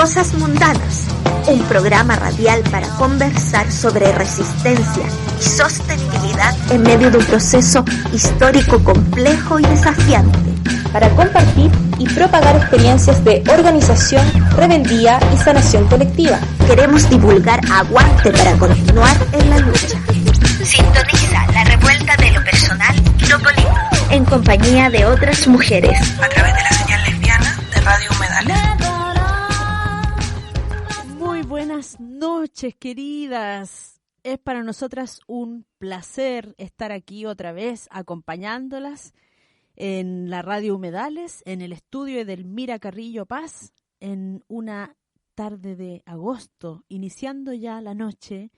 Cosas Mundanas, un programa radial para conversar sobre resistencia y sostenibilidad en medio de un proceso histórico complejo y desafiante. Para compartir y propagar experiencias de organización, rebeldía y sanación colectiva. Queremos divulgar aguante para continuar en la lucha. Sintoniza la revuelta de lo personal y lo político en compañía de otras mujeres a través de la señal lesbiana de Radio Humedales. Muy buenas noches, queridas. Es para nosotras un placer estar aquí otra vez acompañándolas en la Radio Humedales, en el estudio de Edelmira Carrillo Paz, en una tarde de agosto, iniciando ya la noche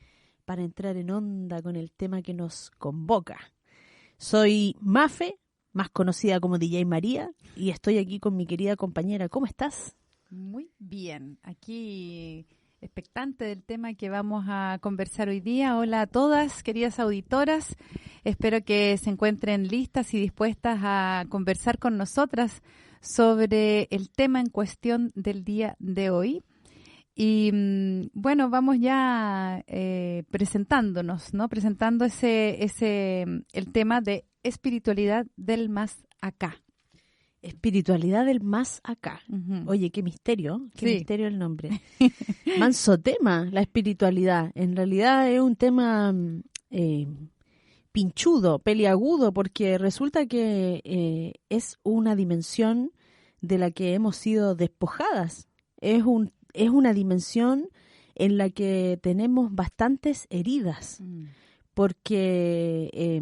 para entrar en onda con el tema que nos convoca. Soy Mafe, más conocida como DJ María, y estoy aquí con mi querida compañera. ¿Cómo estás? Muy bien, aquí expectante del tema que vamos a conversar hoy día. Hola a todas, queridas auditoras. Espero que se encuentren listas y dispuestas a conversar con nosotras sobre el tema en cuestión del día de hoy. Y bueno, vamos ya presentándonos, ¿no? Presentando el tema de espiritualidad del más acá. Espiritualidad del más acá. Uh-huh. Oye, qué misterio Sí. misterio el nombre. Manso tema, la espiritualidad. En realidad es un tema pinchudo, peliagudo, porque resulta que es una dimensión de la que hemos sido despojadas. Es una dimensión en la que tenemos bastantes heridas. Porque,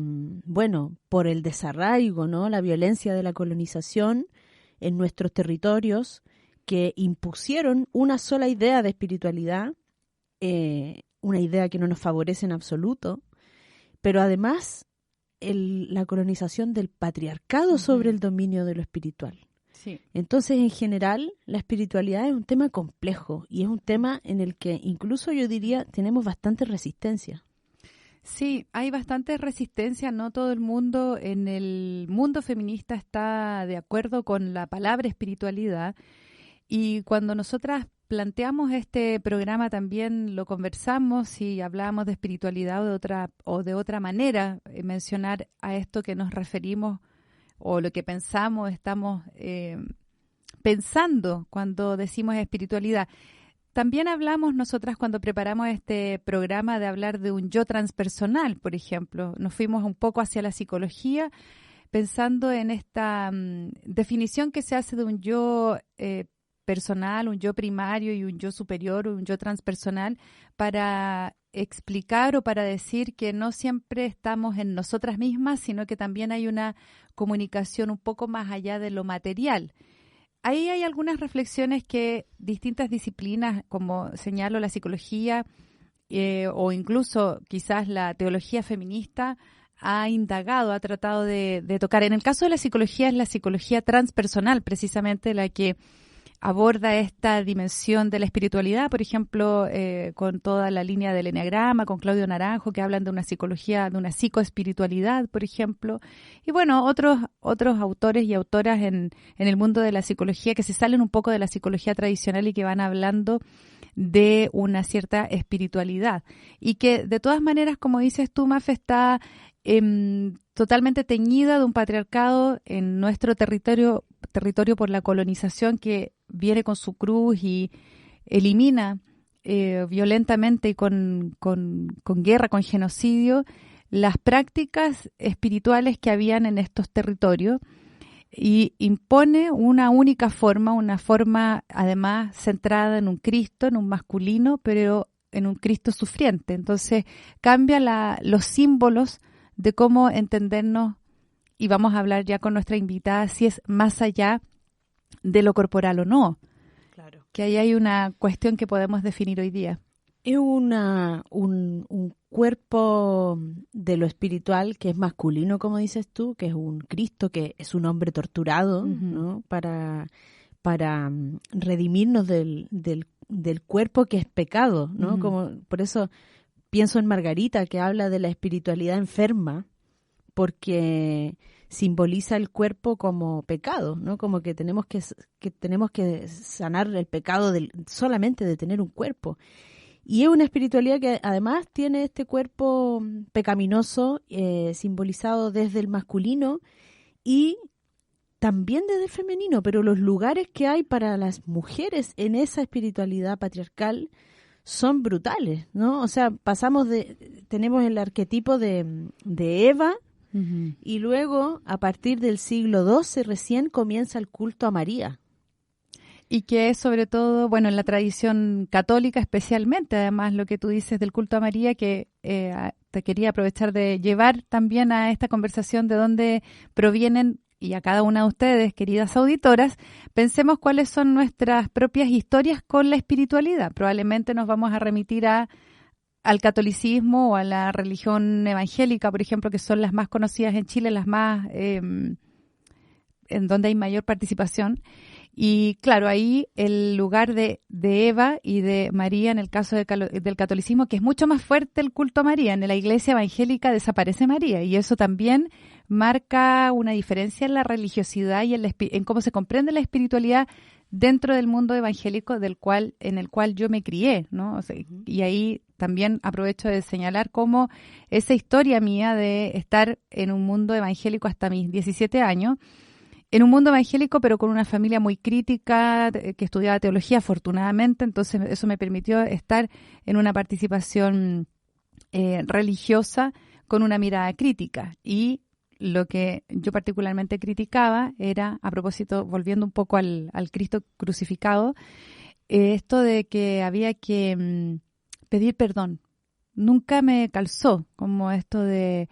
por el desarraigo, ¿no? La violencia de la colonización en nuestros territorios que impusieron una sola idea de espiritualidad, una idea que no nos favorece en absoluto, pero además la colonización del patriarcado sobre el dominio de lo espiritual. Sí. Entonces, en general, la espiritualidad es un tema complejo y es un tema en el que incluso yo diría tenemos bastante resistencia. Sí, hay bastante resistencia, no todo el mundo en el mundo feminista está de acuerdo con la palabra espiritualidad, y cuando nosotras planteamos este programa también lo conversamos y hablábamos de espiritualidad o de otra manera, mencionar a esto que nos referimos o lo que pensamos, estamos pensando cuando decimos espiritualidad. También hablamos nosotras cuando preparamos este programa de hablar de un yo transpersonal, por ejemplo. Nos fuimos un poco hacia la psicología pensando en esta definición que se hace de un yo personal, un yo primario y un yo superior, un yo transpersonal, para explicar o para decir que no siempre estamos en nosotras mismas, sino que también hay una comunicación un poco más allá de lo material. Ahí hay algunas reflexiones que distintas disciplinas, como señalo la psicología o incluso quizás la teología feminista, ha indagado, ha tratado de tocar. En el caso de la psicología es la psicología transpersonal, precisamente la que aborda esta dimensión de la espiritualidad, por ejemplo, con toda la línea del eneagrama, con Claudio Naranjo, que hablan de una psicología, de una psicoespiritualidad, por ejemplo. Y bueno, otros autores y autoras en el mundo de la psicología que se salen un poco de la psicología tradicional y que van hablando de una cierta espiritualidad. Y que de todas maneras, como dices tú, Mafe, está totalmente teñida de un patriarcado en nuestro territorio por la colonización que viene con su cruz y elimina violentamente y con guerra, con genocidio, las prácticas espirituales que habían en estos territorios y impone una única forma, una forma además centrada en un Cristo, en un masculino, pero en un Cristo sufriente. Entonces cambia los símbolos de cómo entendernos, y vamos a hablar ya con nuestra invitada si es más allá de lo corporal o no. Claro. Que ahí hay una cuestión que podemos definir hoy día. Es un cuerpo de lo espiritual que es masculino, como dices tú, que es un Cristo, que es un hombre torturado, ¿no? Para redimirnos del cuerpo que es pecado, ¿no? Como por eso pienso en Margarita, que habla de la espiritualidad enferma, porque simboliza el cuerpo como pecado, ¿no? Como que tenemos que sanar el pecado solamente de tener un cuerpo. Y es una espiritualidad que además tiene este cuerpo pecaminoso simbolizado desde el masculino y también desde el femenino, pero los lugares que hay para las mujeres en esa espiritualidad patriarcal son brutales, ¿no? O sea, tenemos el arquetipo de Eva, uh-huh, y luego, a partir del siglo XII, recién comienza el culto a María. Y que es sobre todo, bueno, en la tradición católica especialmente, además lo que tú dices del culto a María, que te quería aprovechar de llevar también a esta conversación de dónde provienen, y a cada una de ustedes, queridas auditoras, pensemos cuáles son nuestras propias historias con la espiritualidad. Probablemente nos vamos a remitir al catolicismo o a la religión evangélica, por ejemplo, que son las más conocidas en Chile, las más en donde hay mayor participación. Y claro, ahí el lugar de Eva y de María en el caso del catolicismo, que es mucho más fuerte el culto a María. En la iglesia evangélica desaparece María, y eso también marca una diferencia en la religiosidad y en cómo se comprende la espiritualidad dentro del mundo evangélico en el cual yo me crié, ¿no? O sea, y ahí también aprovecho de señalar cómo esa historia mía de estar en un mundo evangélico hasta mis 17 años, en un mundo evangélico, pero con una familia muy crítica, que estudiaba teología, afortunadamente, entonces eso me permitió estar en una participación religiosa con una mirada crítica. Y lo que yo particularmente criticaba era, a propósito, volviendo un poco al Cristo crucificado, esto de que había que pedir perdón. Nunca me calzó como esto de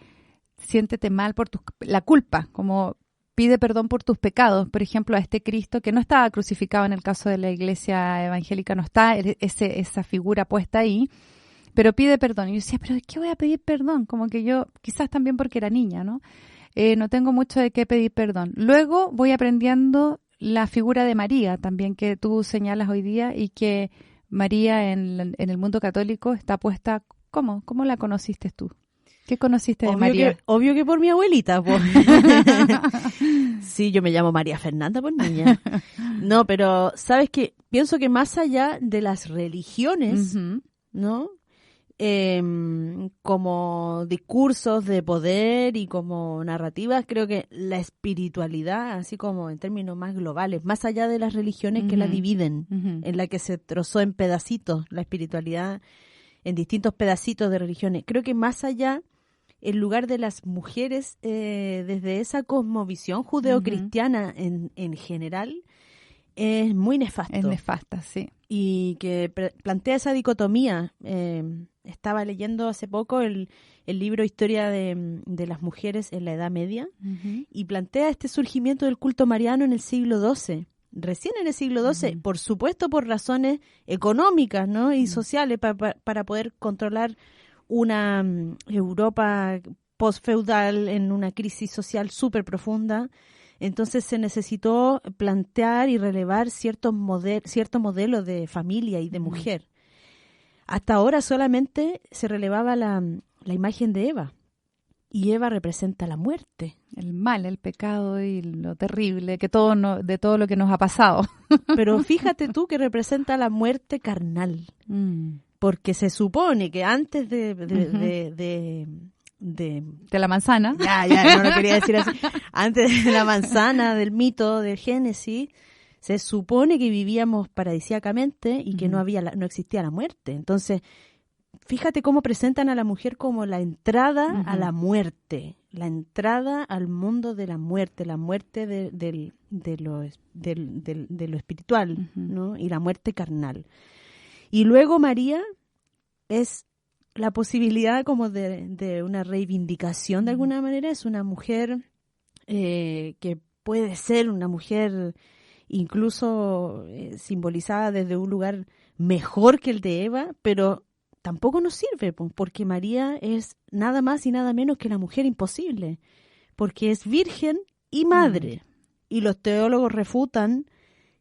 siéntete mal por la culpa, como pide perdón por tus pecados. Por ejemplo, a este Cristo que no estaba crucificado en el caso de la iglesia evangélica, no está esa figura puesta ahí, pero pide perdón. Y yo decía, ¿pero de qué voy a pedir perdón? Como que yo, quizás también porque era niña, ¿no? No tengo mucho de qué pedir perdón. Luego voy aprendiendo la figura de María también, que tú señalas hoy día, y que María en el mundo católico está puesta. ¿Cómo la conociste tú? ¿Qué conociste de María? Obvio que por mi abuelita, pues. Sí, yo me llamo María Fernanda por niña. No, pero sabes que pienso que más allá de las religiones, uh-huh, ¿no? Como discursos de poder y como narrativas, creo que la espiritualidad, así como en términos más globales, más allá de las religiones, uh-huh, que la dividen, uh-huh, en la que se trozó en pedacitos la espiritualidad, en distintos pedacitos de religiones, creo que más allá, el lugar de las mujeres desde esa cosmovisión judeocristiana, uh-huh, en general, es muy nefasto. Es nefasta, sí. Y que plantea esa dicotomía. Estaba leyendo hace poco el libro Historia de las mujeres en la Edad Media, uh-huh, y plantea este surgimiento del culto mariano en el siglo XII. Recién en el siglo XII, uh-huh, por supuesto por razones económicas, ¿no? Y sociales, para poder controlar una Europa posfeudal en una crisis social súper profunda. Entonces se necesitó plantear y relevar cierto modelo de familia y de mujer. Hasta ahora solamente se relevaba la imagen de Eva. Y Eva representa la muerte. El mal, el pecado y lo terrible de todo lo que nos ha pasado. Pero fíjate tú que representa la muerte carnal. Porque se supone que antes de la manzana. Ya, no lo quería decir así. Antes de la manzana, del mito del Génesis, se supone que vivíamos paradisíacamente y que no existía la muerte. Entonces, fíjate cómo presentan a la mujer como la entrada a la muerte, la entrada al mundo de la muerte de lo espiritual, ¿no? Y la muerte carnal. Y luego María es la posibilidad como de una reivindicación de alguna manera. Es una mujer que puede ser una mujer incluso simbolizada desde un lugar mejor que el de Eva, pero tampoco nos sirve, porque María es nada más y nada menos que la mujer imposible, porque es virgen y madre. Y los teólogos refutan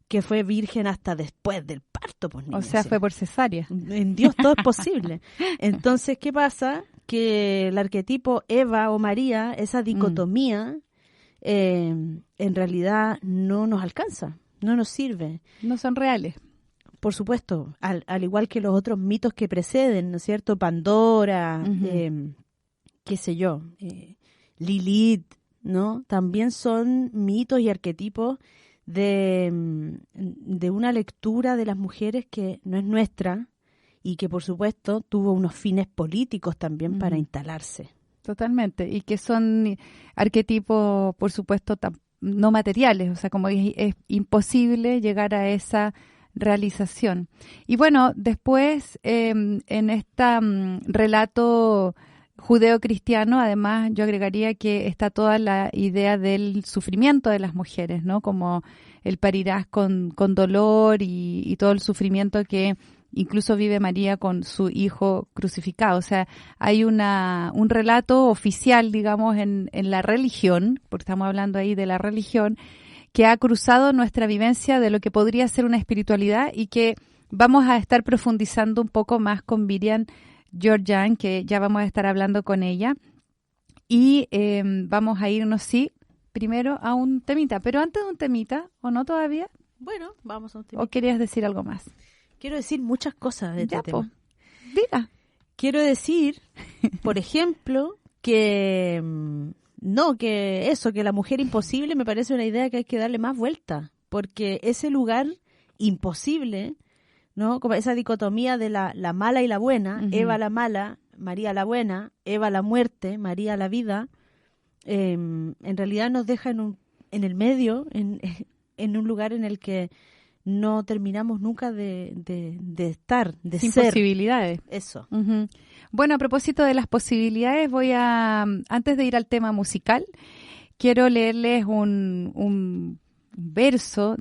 que fue virgen hasta después del parto. Pues, o sea, fue por cesárea. En Dios todo es posible. Entonces, ¿qué pasa? Que el arquetipo Eva o María, esa dicotomía, en realidad no nos alcanza, no nos sirve. No son reales. Por supuesto, al igual que los otros mitos que preceden, ¿no es cierto? Pandora, qué sé yo, Lilith, ¿no? También son mitos y arquetipos de una lectura de las mujeres que no es nuestra y que, por supuesto, tuvo unos fines políticos también para instalarse. Totalmente, y que son arquetipos, por supuesto, no materiales, o sea, como es imposible llegar a esa realización. Y bueno, después en este relato judeo-cristiano, además yo agregaría que está toda la idea del sufrimiento de las mujeres, ¿no? Como el parirás con dolor y todo el sufrimiento que incluso vive María con su hijo crucificado. O sea, hay un relato oficial, digamos, en la religión, porque estamos hablando ahí de la religión, que ha cruzado nuestra vivencia de lo que podría ser una espiritualidad y que vamos a estar profundizando un poco más con Vivian Georgian, que ya vamos a estar hablando con ella. Y vamos a irnos, sí, primero a un temita. Pero antes de un temita, ¿o no todavía? Bueno, vamos a un temita. ¿O querías decir algo más? Quiero decir muchas cosas de este tema. Diga. Quiero decir, por ejemplo, que que la mujer imposible me parece una idea que hay que darle más vuelta, porque ese lugar imposible, ¿no? Como esa dicotomía de la mala y la buena, Eva la mala, María la buena, Eva la muerte, María la vida, en realidad nos deja en el medio, en un lugar en el que no terminamos nunca de estar, de sin ser. Sin posibilidades. Eso. Bueno, a propósito de las posibilidades, antes de ir al tema musical, quiero leerles un verso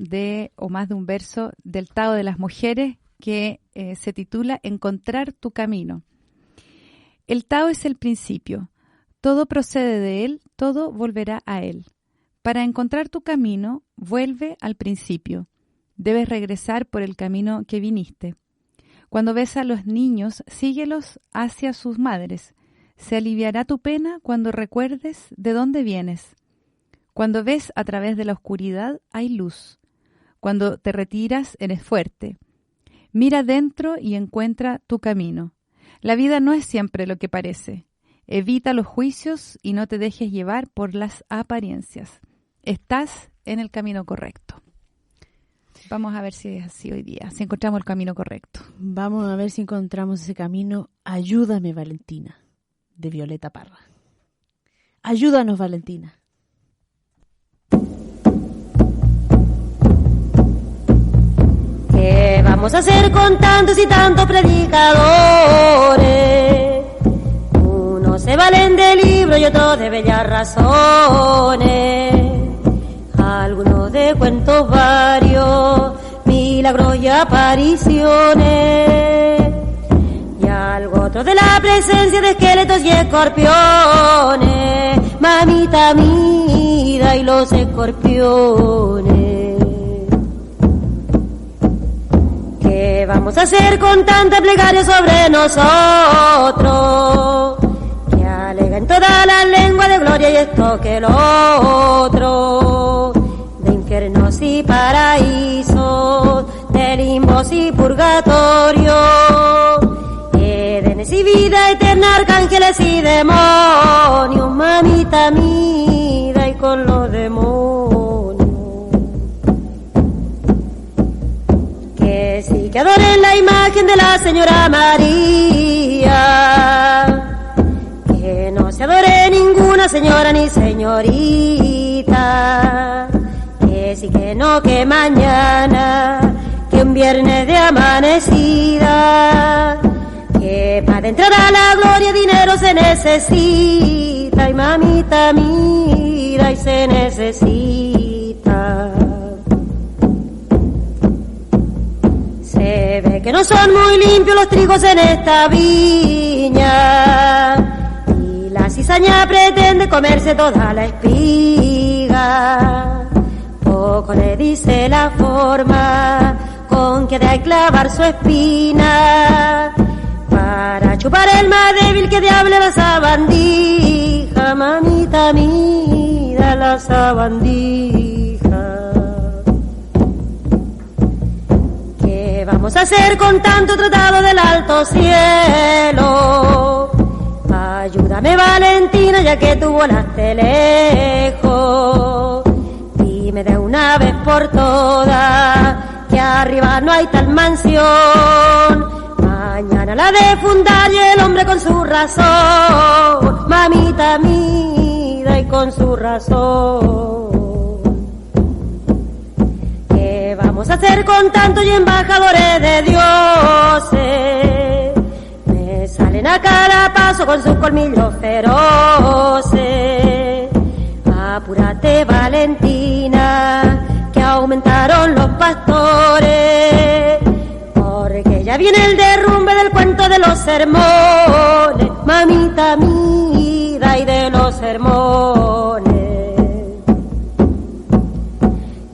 o más de un verso del Tao de las Mujeres que se titula Encontrar tu camino. El Tao es el principio. Todo procede de él, todo volverá a él. Para encontrar tu camino, vuelve al principio. Debes regresar por el camino que viniste. Cuando ves a los niños, síguelos hacia sus madres. Se aliviará tu pena cuando recuerdes de dónde vienes. Cuando ves a través de la oscuridad, hay luz. Cuando te retiras, eres fuerte. Mira dentro y encuentra tu camino. La vida no es siempre lo que parece. Evita los juicios y no te dejes llevar por las apariencias. Estás en el camino correcto. Vamos a ver si es así hoy día, si encontramos el camino correcto. Vamos a ver si encontramos ese camino. Ayúdame, Valentina, de Violeta Parra. Ayúdanos, Valentina. ¿Qué vamos a hacer con tantos y tantos predicadores? Unos se valen de libros y otros de bellas razones. Algunos de cuentos varios, milagros y apariciones, y algo otro de la presencia de esqueletos y escorpiones. Mamita mira y los escorpiones. ¿Qué vamos a hacer con tanta plegaria sobre nosotros? Que alega en toda la lengua de gloria y esto que lo otro. Infiernos y paraísos, de limbos y purgatorios, Edenes y vida eterna, arcángeles y demonios. Mamita mira y con los demonios. Que sí que adoren la imagen de la Señora María, que no se adore ninguna señora ni señorita. Que sí que no, que mañana, que un viernes de amanecida, que para entrar a la gloria dinero se necesita. Y mamita mira y se necesita. Se ve que no son muy limpios los trigos en esta viña, y la cizaña pretende comerse toda la espiga. Poco le dice la forma con que ha de clavar su espina, para chupar el más débil que diable la sabandija. Mamita mira la esa sabandija. ¿Qué vamos a hacer con tanto tratado del alto cielo? Ayúdame, Valentina, ya que tú volaste lejos. Dime de una vez por todas que arriba no hay tal mansión. Mañana la de fundar y el hombre con su razón. Mamita mía, y con su razón. ¿Qué vamos a hacer con tantos y embajadores de dioses? Me salen a cada paso con sus colmillos feroces. Apúrate, Valentina, que aumentaron los pastores, porque ya viene el derrumbe del cuento de los sermones, mamita mía, y de los sermones.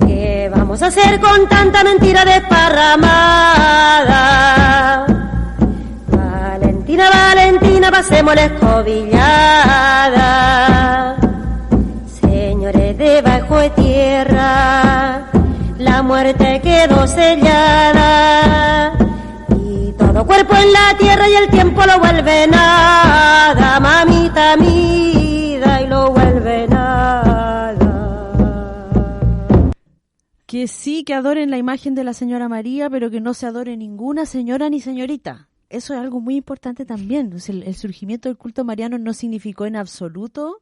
¿Qué vamos a hacer con tanta mentira desparramada? Valentina, Valentina, pasemos la escobillada. Señores debajo de tierra, la muerte quedó sellada, y todo cuerpo en la tierra y el tiempo lo vuelve nada, mamita mía, y lo vuelve nada. Que sí, que adoren la imagen de la señora María, pero que no se adore ninguna señora ni señorita. Eso es algo muy importante también. El surgimiento del culto mariano no significó en absoluto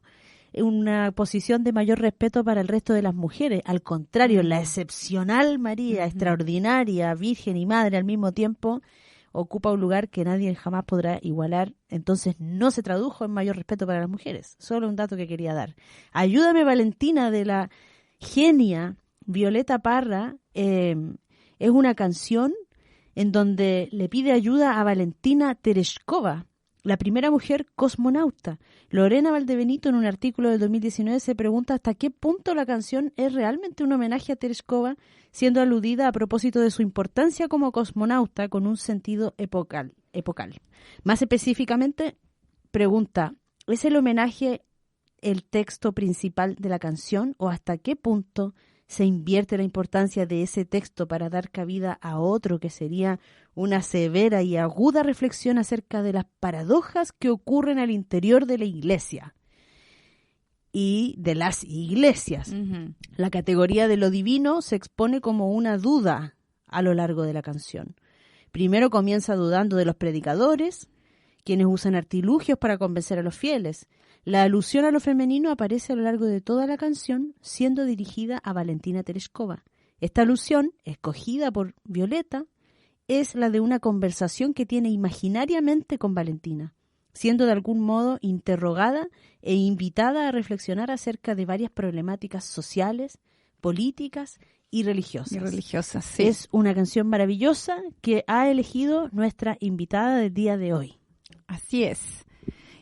una posición de mayor respeto para el resto de las mujeres. Al contrario, la excepcional María, extraordinaria, virgen y madre al mismo tiempo, ocupa un lugar que nadie jamás podrá igualar. Entonces no se tradujo en mayor respeto para las mujeres. Solo un dato que quería dar. Ayúdame, Valentina, de la genia Violeta Parra, es una canción en donde le pide ayuda a Valentina Tereshkova, la primera mujer cosmonauta. Lorena Valdebenito, en un artículo del 2019, se pregunta hasta qué punto la canción es realmente un homenaje a Tereshkova, siendo aludida a propósito de su importancia como cosmonauta con un sentido epocal. Más específicamente, pregunta, ¿es el homenaje el texto principal de la canción o hasta qué punto se invierte la importancia de ese texto para dar cabida a otro que sería una severa y aguda reflexión acerca de las paradojas que ocurren al interior de la iglesia y de las iglesias? Uh-huh. La categoría de lo divino se expone como una duda a lo largo de la canción. Primero comienza dudando de los predicadores, quienes usan artilugios para convencer a los fieles. La alusión a lo femenino aparece a lo largo de toda la canción, siendo dirigida a Valentina Tereshkova. Esta alusión, escogida por Violeta, es la de una conversación que tiene imaginariamente con Valentina, siendo de algún modo interrogada e invitada a reflexionar acerca de varias problemáticas sociales, políticas y religiosas. Sí. Es una canción maravillosa que ha elegido nuestra invitada del día de hoy. Así es.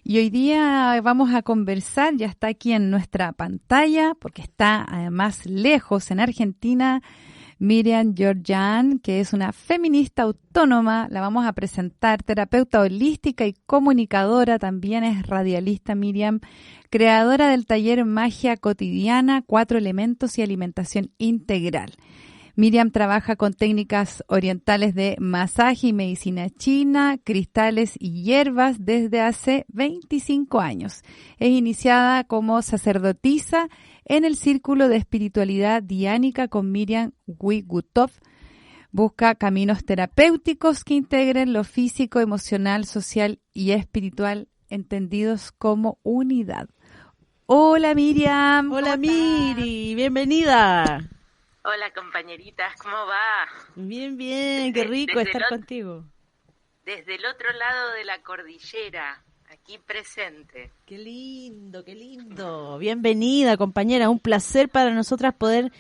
Y hoy día vamos a conversar, ya está aquí en nuestra pantalla, porque está además lejos en Argentina, Miriam Georgian, que es una feminista autónoma, la vamos a presentar, terapeuta holística y comunicadora, también es radialista Miriam, creadora del taller Magia Cotidiana, 4 elementos y alimentación integral. Miriam trabaja con técnicas orientales de masaje y medicina china, cristales y hierbas desde hace 25 años. Es iniciada como sacerdotisa en el Círculo de Espiritualidad Diánica con Miriam Wigutov. Busca caminos terapéuticos que integren lo físico, emocional, social y espiritual, entendidos como unidad. Hola Miriam. Hola Miri, bienvenida. Hola compañeritas, ¿cómo va? Bien, qué rico estar contigo. Desde el otro lado de la cordillera, aquí presente. Qué lindo. Bienvenida, compañera, un placer para nosotras poder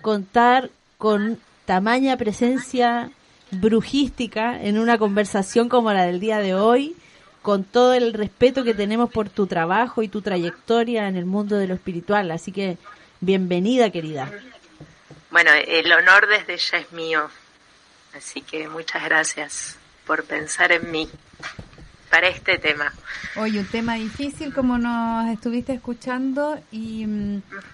contar con tamaña presencia brujística en una conversación como la del día de hoy, con todo el respeto que tenemos por tu trabajo y tu trayectoria en el mundo de lo espiritual. Así que, bienvenida, querida. Bueno, el honor desde ya es mío, así que muchas gracias por pensar en mí para este tema. Hoy un tema difícil, como nos estuviste escuchando, y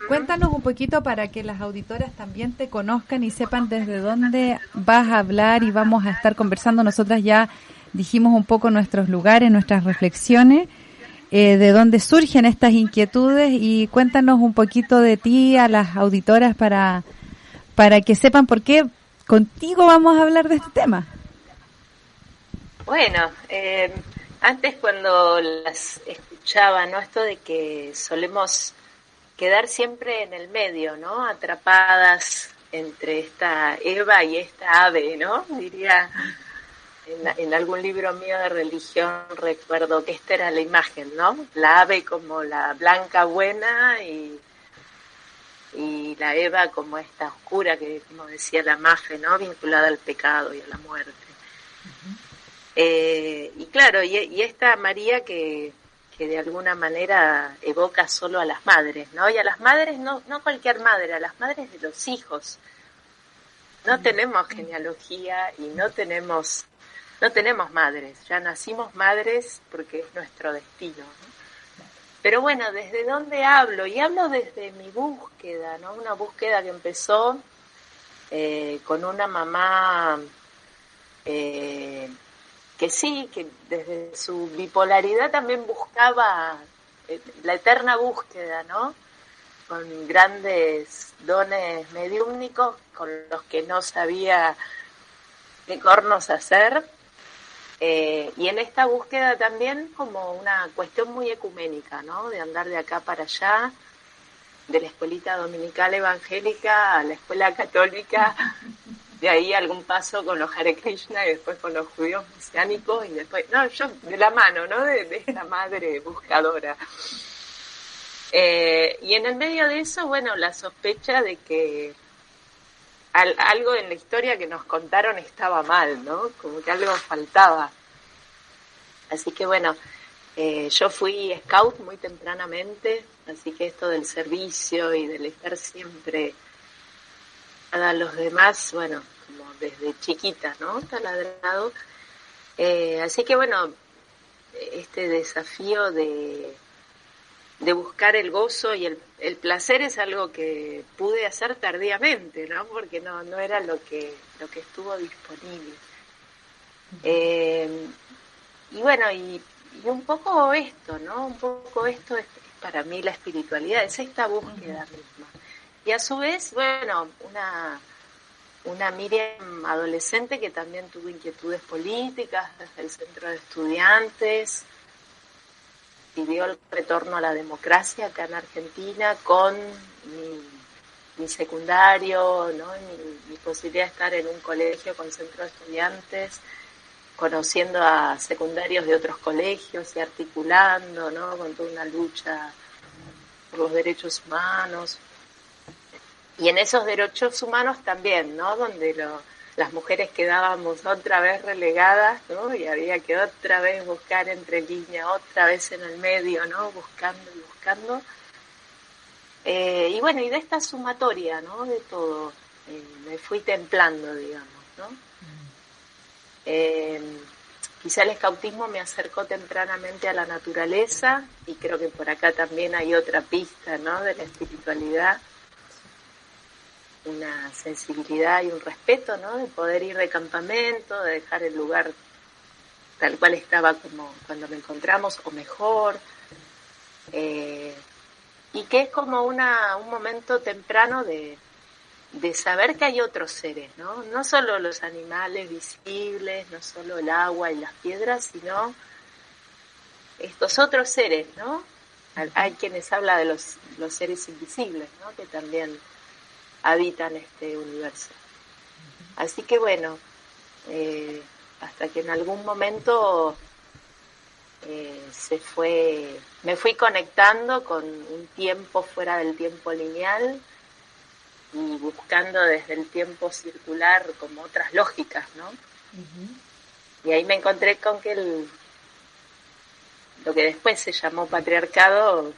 cuéntanos un poquito para que las auditoras también te conozcan y sepan desde dónde vas a hablar y vamos a estar conversando. Nosotras ya dijimos un poco nuestros lugares, nuestras reflexiones, de dónde surgen estas inquietudes, y cuéntanos un poquito de ti a las auditoras para que sepan por qué contigo vamos a hablar de este tema. Bueno, antes cuando las escuchaba, ¿no? Esto de que solemos quedar siempre en el medio, ¿no? Atrapadas entre esta Eva y esta ave, ¿no? Diría, en algún libro mío de religión recuerdo que esta era la imagen, ¿no? La ave como la blanca buena y la Eva como esta oscura, que como decía la Mafe, ¿no? Vinculada al pecado y a la muerte. Y claro, y esta María que de alguna manera evoca solo a las madres, ¿no? Y a las madres, no cualquier madre, a las madres de los hijos. No tenemos genealogía y no tenemos madres, ya nacimos madres porque es nuestro destino, ¿no? Pero bueno, ¿desde dónde hablo? Y hablo desde mi búsqueda, ¿no? Una búsqueda que empezó con una mamá que sí, que desde su bipolaridad también buscaba la eterna búsqueda, ¿no? Con grandes dones mediúmnicos con los que no sabía qué cornos hacer. Y en esta búsqueda también como una cuestión muy ecuménica, ¿no? De andar de acá para allá, de la escuelita dominical evangélica a la escuela católica, de ahí algún paso con los Hare Krishna y después con los judíos mesiánicos y después, yo de la mano, ¿no? De esta madre buscadora. Y en el medio de eso, bueno, la sospecha de que algo en la historia que nos contaron estaba mal, ¿no? Como que algo faltaba. Así que bueno, yo fui scout muy tempranamente, así que esto del servicio y del estar siempre a los demás, bueno, como desde chiquita, ¿no? Taladrado. Así que bueno, este desafío de buscar el gozo y el placer es algo que pude hacer tardíamente, ¿no? Porque no era lo que estuvo disponible. Y bueno, y un poco esto, ¿no? Un poco esto es para mí la espiritualidad, es esta búsqueda misma. Y a su vez, bueno, una Miriam adolescente que también tuvo inquietudes políticas desde el centro de estudiantes, pidió el retorno a la democracia acá en Argentina con mi secundario, ¿no? Mi posibilidad de estar en un colegio con centro de estudiantes, conociendo a secundarios de otros colegios y articulando, ¿no? Con toda una lucha por los derechos humanos. Y en esos derechos humanos también, ¿no? Donde las mujeres quedábamos otra vez relegadas, ¿no? Y había que otra vez buscar entre líneas, otra vez en el medio, ¿no? Buscando y buscando. Y bueno, y de esta sumatoria, ¿no? De todo, me fui templando, digamos, ¿no? Quizá el escautismo me acercó tempranamente a la naturaleza y creo que por acá también hay otra pista, ¿no? De la espiritualidad. Una sensibilidad y un respeto, ¿no? De poder ir de campamento, de dejar el lugar tal cual estaba como cuando me encontramos o mejor, y que es como un momento temprano de saber que hay otros seres, ¿no? No solo los animales visibles, no solo el agua y las piedras, sino estos otros seres, ¿no? Hay quienes hablan de los seres invisibles, ¿no? Que también habitan este universo. Así que bueno, hasta que en algún momento me fui conectando con un tiempo fuera del tiempo lineal y buscando desde el tiempo circular como otras lógicas, ¿no? Uh-huh. Y ahí me encontré con que lo que después se llamó patriarcado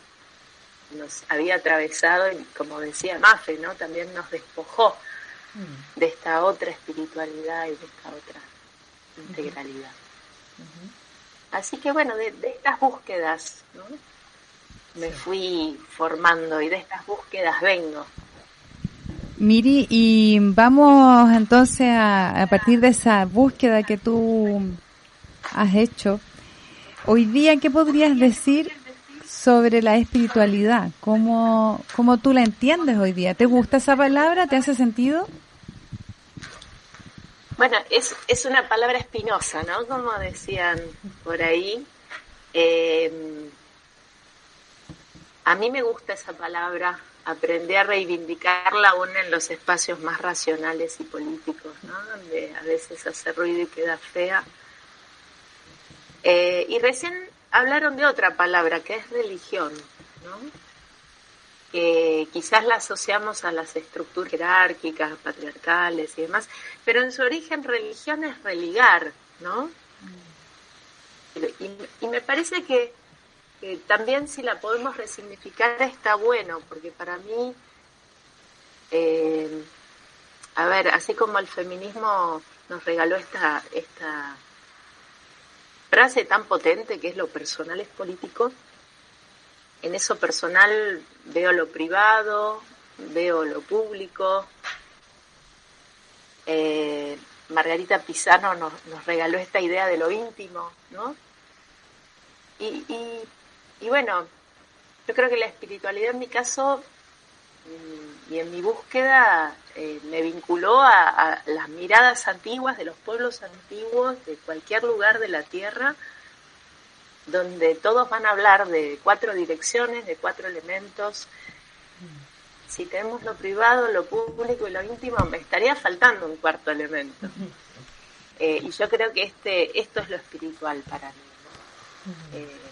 nos había atravesado y, como decía Mafe, ¿no? También nos despojó de esta otra espiritualidad y de esta otra integralidad. Uh-huh. Así que bueno, de estas búsquedas, ¿no? Me fui formando y de estas búsquedas vengo. Miri, y vamos entonces a partir de esa búsqueda que tú has hecho, hoy día, ¿qué podrías decir sobre la espiritualidad? ¿Cómo tú la entiendes hoy día? ¿Te gusta esa palabra? ¿Te hace sentido? Bueno, es una palabra espinosa, ¿no? Como decían por ahí. A mí me gusta esa palabra, aprendí a reivindicarla aún en los espacios más racionales y políticos, ¿no? Donde a veces hace ruido y queda fea. Y recién hablaron de otra palabra, que es religión, ¿no? Que quizás la asociamos a las estructuras jerárquicas, patriarcales y demás, pero en su origen religión es religar, ¿no? Y me parece que también si la podemos resignificar está bueno, porque para mí, a ver, así como el feminismo nos regaló esta frase tan potente que es lo personal es político, en eso personal veo lo privado, veo lo público. Margarita Pisano nos regaló esta idea de lo íntimo, ¿no? Y bueno, yo creo que la espiritualidad en mi caso y en mi búsqueda me vinculó a las miradas antiguas de los pueblos antiguos de cualquier lugar de la tierra, donde todos van a hablar de 4 direcciones, de 4 elementos. Si tenemos lo privado, lo público y lo íntimo, me estaría faltando un 4º elemento. Y yo creo que esto es lo espiritual para mí, ¿no?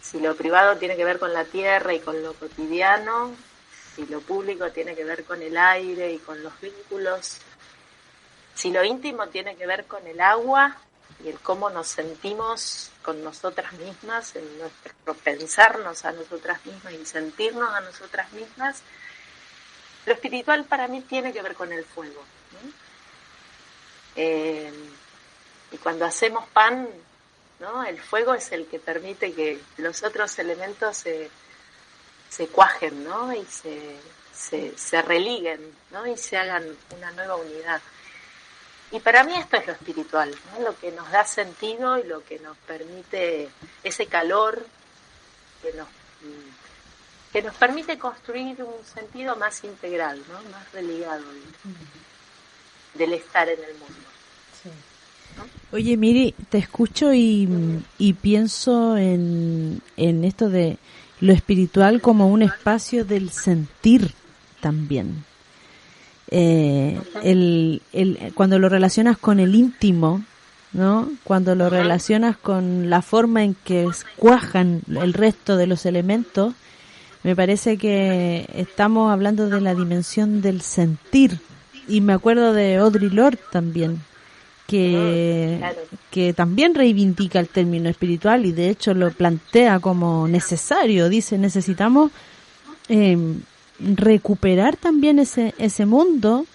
Si lo privado tiene que ver con la tierra y con lo cotidiano, si lo público tiene que ver con el aire y con los vínculos, si lo íntimo tiene que ver con el agua y el cómo nos sentimos con nosotras mismas, en nuestro pensarnos a nosotras mismas y sentirnos a nosotras mismas, lo espiritual para mí tiene que ver con el fuego, ¿no? Y cuando hacemos pan, ¿no? El fuego es el que permite que los otros elementos se cuajen, ¿no? Y se religuen, ¿no? Y se hagan una nueva unidad. Y para mí esto es lo espiritual, ¿no? Lo que nos da sentido y lo que nos permite ese calor que nos permite construir un sentido más integral, ¿no? Más religado del estar en el mundo. Sí. ¿No? Oye, Miri, te escucho y pienso en esto de lo espiritual como un espacio del sentir también. Cuando lo relacionas con el íntimo, ¿no? Cuando lo relacionas con la forma en que cuajan el resto de los elementos, me parece que estamos hablando de la dimensión del sentir. Y me acuerdo de Audre Lorde también, que también reivindica el término espiritual y de hecho lo plantea como necesario. Dice, necesitamos recuperar también ese mundo,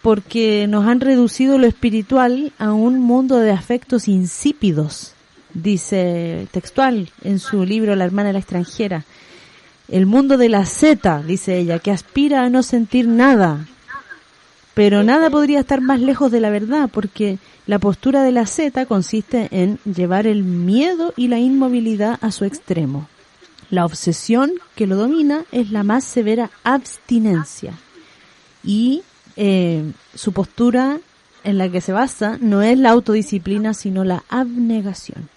porque nos han reducido lo espiritual a un mundo de afectos insípidos, dice textual en su libro La hermana de la extranjera. El mundo de la asceta, dice ella, que aspira a no sentir nada, pero nada podría estar más lejos de la verdad, porque la postura de la asceta consiste en llevar el miedo y la inmovilidad a su extremo. La obsesión que lo domina es la más severa abstinencia. Y su postura en la que se basa no es la autodisciplina, sino la abnegación.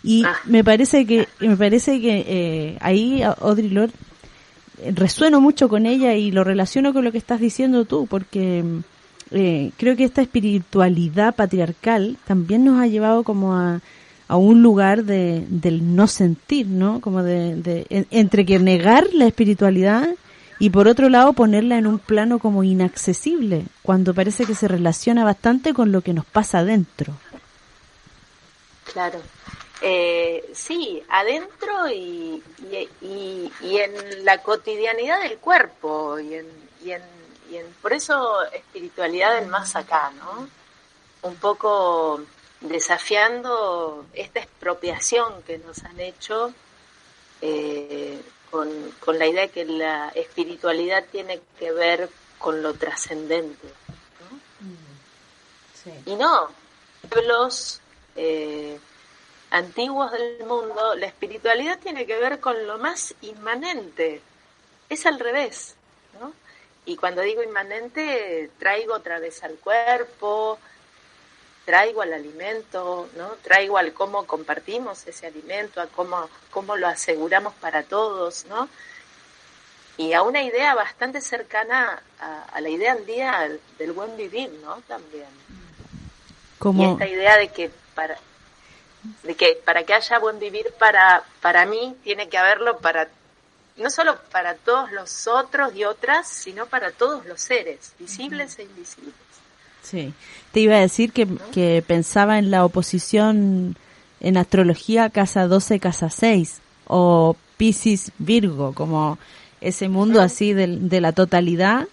Y me parece que ahí Audre Lorde resueno mucho con ella y lo relaciono con lo que estás diciendo tú, porque creo que esta espiritualidad patriarcal también nos ha llevado como a un lugar del no sentir, ¿no? Como entre que negar la espiritualidad y por otro lado ponerla en un plano como inaccesible, cuando parece que se relaciona bastante con lo que nos pasa adentro. Claro. Sí, adentro y en la cotidianidad del cuerpo y en por eso espiritualidad del más acá, ¿no? Un poco desafiando esta expropiación que nos han hecho con la idea de que la espiritualidad tiene que ver con lo trascendente, ¿no? Sí. Y no, pueblos antiguos del mundo, la espiritualidad tiene que ver con lo más inmanente, es al revés, ¿no? Y cuando digo inmanente, traigo otra vez al cuerpo, traigo al alimento, ¿no? Traigo al cómo compartimos ese alimento, a cómo lo aseguramos para todos, ¿no? Y a una idea bastante cercana a la idea andina del buen vivir, ¿no? También. ¿Cómo? Y esta idea de que para que haya buen vivir para mí tiene que haberlo no solo para todos los otros y otras, sino para todos los seres, visibles e invisibles. Sí, te iba a decir que pensaba en la oposición en astrología casa 12, casa 6, o Piscis, Virgo, como ese mundo así de la totalidad,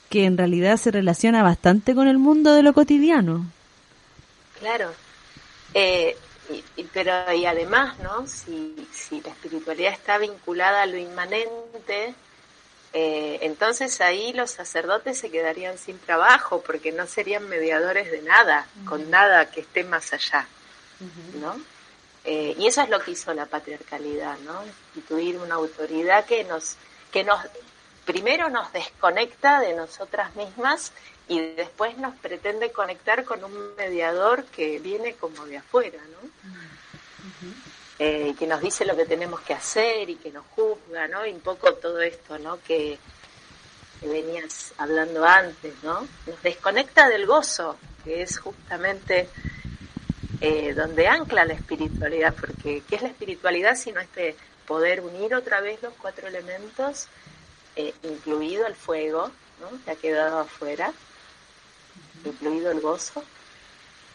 que en realidad se relaciona bastante con el mundo de lo cotidiano. Claro, pero además, ¿no? Si la espiritualidad está vinculada a lo inmanente, entonces ahí los sacerdotes se quedarían sin trabajo porque no serían mediadores de nada, con nada que esté más allá, ¿no? Y eso es lo que hizo la patriarcalidad, ¿no? Instituir una autoridad que nos primero nos desconecta de nosotras mismas y después nos pretende conectar con un mediador que viene como de afuera, ¿no? Que nos dice lo que tenemos que hacer y que nos juzga, ¿no? Y un poco todo esto, ¿no? Que venías hablando antes, ¿no? Nos desconecta del gozo, que es justamente donde ancla la espiritualidad, porque ¿qué es la espiritualidad sino este poder unir otra vez los 4 elementos, incluido el fuego, ¿no? Que ha quedado afuera, incluido el gozo?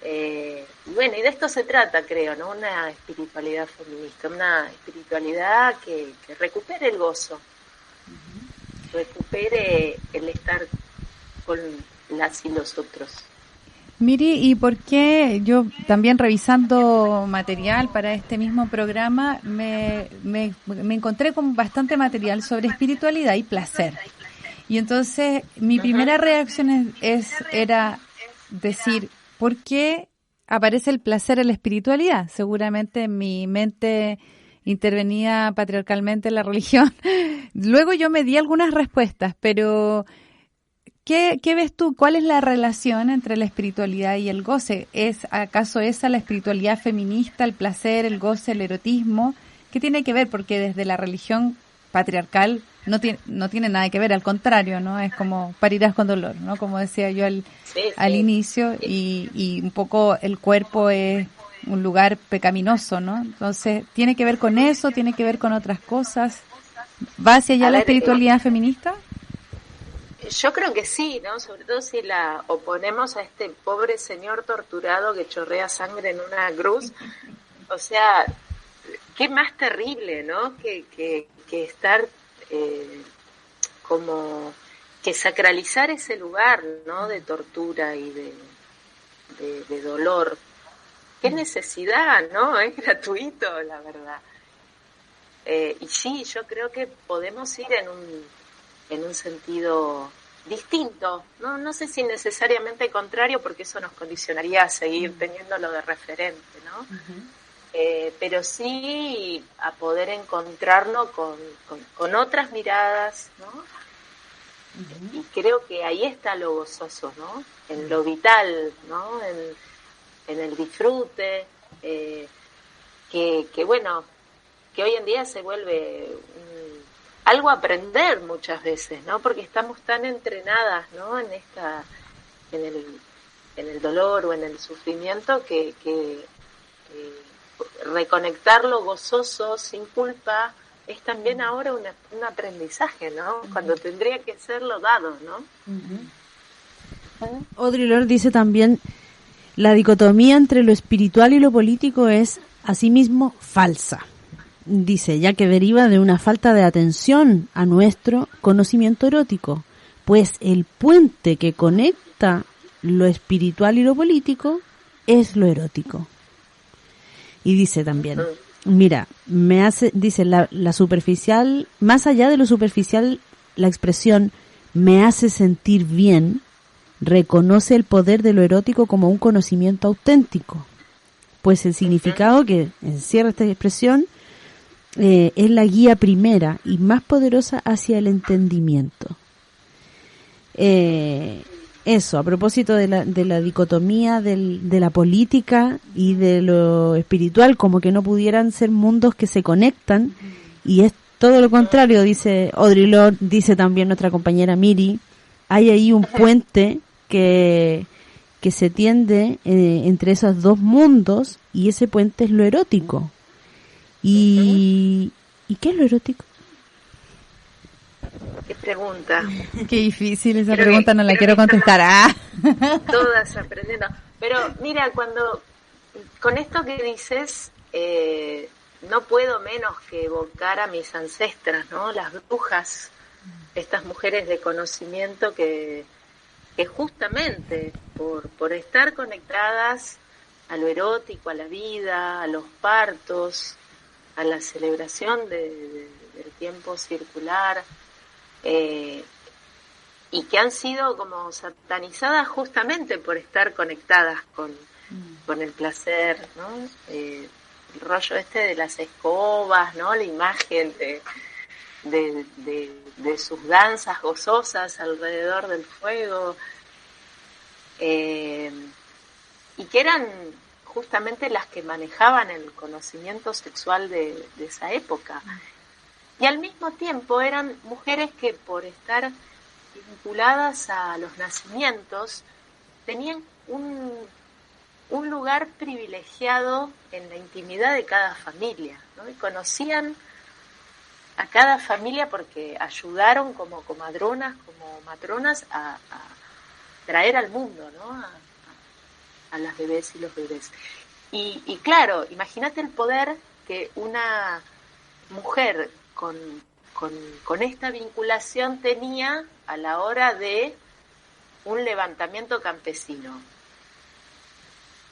Y bueno, y de esto se trata, creo, ¿no? Una espiritualidad feminista, una espiritualidad que recupere el gozo, recupere el estar con las y los otros. Miri, ¿y por qué yo también revisando material para este mismo programa me encontré con bastante material sobre espiritualidad y placer? Y entonces mi primera reacción era decir, ¿por qué aparece el placer en la espiritualidad? Seguramente en mi mente intervenía patriarcalmente en la religión. Luego yo me di algunas respuestas, pero ¿qué ves tú? ¿Cuál es la relación entre la espiritualidad y el goce? ¿Es acaso esa la espiritualidad feminista, el placer, el goce, el erotismo? ¿Qué tiene que ver? Porque desde la religión patriarcal no tiene nada que ver, al contrario, ¿no? Es como parirás con dolor, ¿no? Como decía yo al inicio, y un poco el cuerpo es un lugar pecaminoso, ¿no? Entonces, ¿tiene que ver con eso? ¿Tiene que ver con otras cosas? ¿Va hacia allá la espiritualidad feminista? Yo creo que sí, ¿no? Sobre todo si la oponemos a este pobre señor torturado que chorrea sangre en una cruz. O sea, qué más terrible, ¿no? Que estar como que sacralizar ese lugar, ¿no? De tortura y de dolor. Qué necesidad, ¿no? Es gratuito, la verdad. Y sí, yo creo que podemos ir en un sentido distinto, no sé si necesariamente contrario, porque eso nos condicionaría a seguir teniéndolo de referente, ¿no? Pero sí a poder encontrarnos con otras miradas, ¿no? Y creo que ahí está lo gozoso, ¿no? En lo vital, ¿no? En el disfrute, que bueno, que hoy en día se vuelve algo a aprender muchas veces, ¿no? Porque estamos tan entrenadas, ¿no? En el dolor o en el sufrimiento que reconectar lo gozoso sin culpa es también ahora un aprendizaje, ¿no? Cuando tendría que serlo dado, ¿no? Audre Lorde dice también: la dicotomía entre lo espiritual y lo político es asimismo falsa. Dice, ya que deriva de una falta de atención a nuestro conocimiento erótico, pues el puente que conecta lo espiritual y lo político es lo erótico. Y dice también, mira, dice la superficial, más allá de lo superficial, la expresión me hace sentir bien, reconoce el poder de lo erótico como un conocimiento auténtico, pues el significado que encierra esta expresión es la guía primera y más poderosa hacia el entendimiento. Eso, a propósito de la dicotomía de la política y de lo espiritual, como que no pudieran ser mundos que se conectan, y es todo lo contrario, dice Audre Lorde, dice también nuestra compañera Miri, hay ahí un puente que se tiende entre esos dos mundos, y ese puente es lo erótico. ¿Y qué es lo erótico? ¿Qué pregunta? Qué difícil esa pregunta, no la quiero contestar. Todas aprendiendo. Pero mira, con esto que dices, no puedo menos que evocar a mis ancestras, ¿no? Las brujas, estas mujeres de conocimiento que justamente por estar conectadas a lo erótico, a la vida, a los partos, a la celebración del tiempo circular, y que han sido como satanizadas justamente por estar conectadas con el placer, ¿no? El rollo de las escobas, ¿no? La imagen de sus danzas gozosas alrededor del fuego, y que eran justamente las que manejaban el conocimiento sexual de esa época. Y al mismo tiempo eran mujeres que, por estar vinculadas a los nacimientos, tenían un lugar privilegiado en la intimidad de cada familia, ¿no? Y conocían a cada familia porque ayudaron como comadronas, como matronas a traer al mundo, ¿no? A las bebés y los bebés. Y claro, imagínate el poder que una mujer con esta vinculación tenía a la hora de un levantamiento campesino.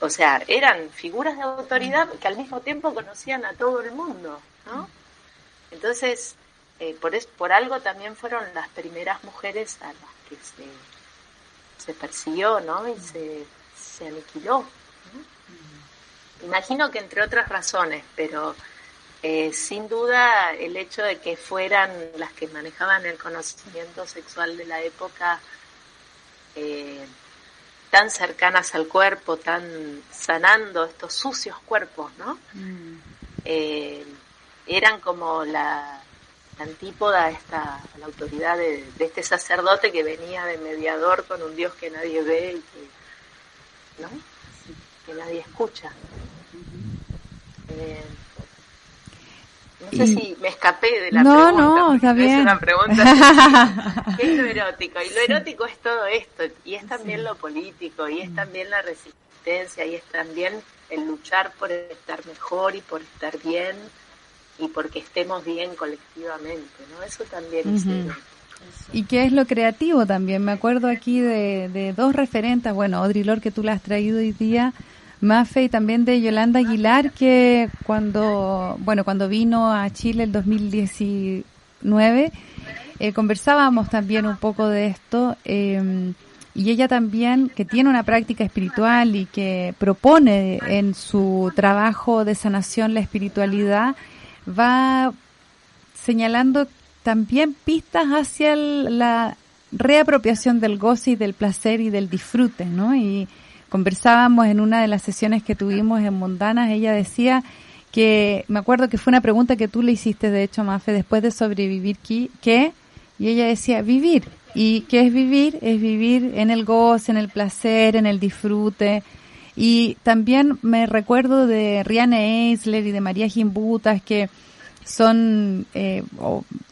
O sea, eran figuras de autoridad que al mismo tiempo conocían a todo el mundo, ¿no? Entonces, por algo también fueron las primeras mujeres a las que se persiguió, ¿no? Y se aniquiló, ¿no? Imagino que entre otras razones, pero sin duda el hecho de que fueran las que manejaban el conocimiento sexual de la época, tan cercanas al cuerpo, tan sanando estos sucios cuerpos, ¿no? Eran como la antípoda a la autoridad de este sacerdote que venía de mediador con un Dios que nadie ve y que nadie escucha. No sé si me escapé de la pregunta. No, está bien. Es una pregunta. ¿Qué es lo erótico? Y lo erótico es todo esto, y es también lo político, y es también la resistencia, y es también el luchar por estar mejor y por estar bien, y porque estemos bien colectivamente, ¿no? Eso también es erótico. ¿Y qué es lo creativo también? Me acuerdo aquí de dos referentes, bueno, Audre Lorde, que tú la has traído hoy día, Mafe, y también de Yolanda Aguilar, que cuando vino a Chile el 2019, conversábamos también un poco de esto, y ella también, que tiene una práctica espiritual y que propone en su trabajo de sanación la espiritualidad, va señalando también pistas hacia la reapropiación del goce y del placer y del disfrute, ¿no? Y conversábamos en una de las sesiones que tuvimos en Mundanas, ella decía que, me acuerdo que fue una pregunta que tú le hiciste, de hecho, Mafe, después de sobrevivir, ¿qué? Y ella decía, vivir. ¿Y qué es vivir? Es vivir en el goce, en el placer, en el disfrute. Y también me recuerdo de Riane Eisler y de María Gimbutas, que son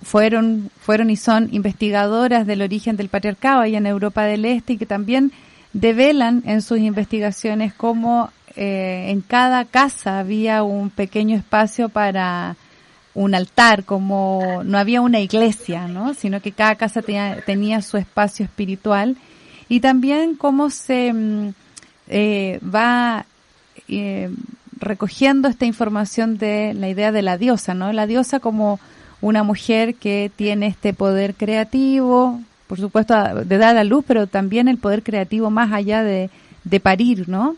fueron y son investigadoras del origen del patriarcado allá en Europa del Este, y que también develan en sus investigaciones cómo en cada casa había un pequeño espacio para un altar, como no había una iglesia, ¿no? Sino que cada casa tenía su espacio espiritual, y también cómo se va recogiendo esta información de la idea de la diosa, ¿no? La diosa como una mujer que tiene este poder creativo, por supuesto, de dar a luz, pero también el poder creativo más allá de parir, ¿no?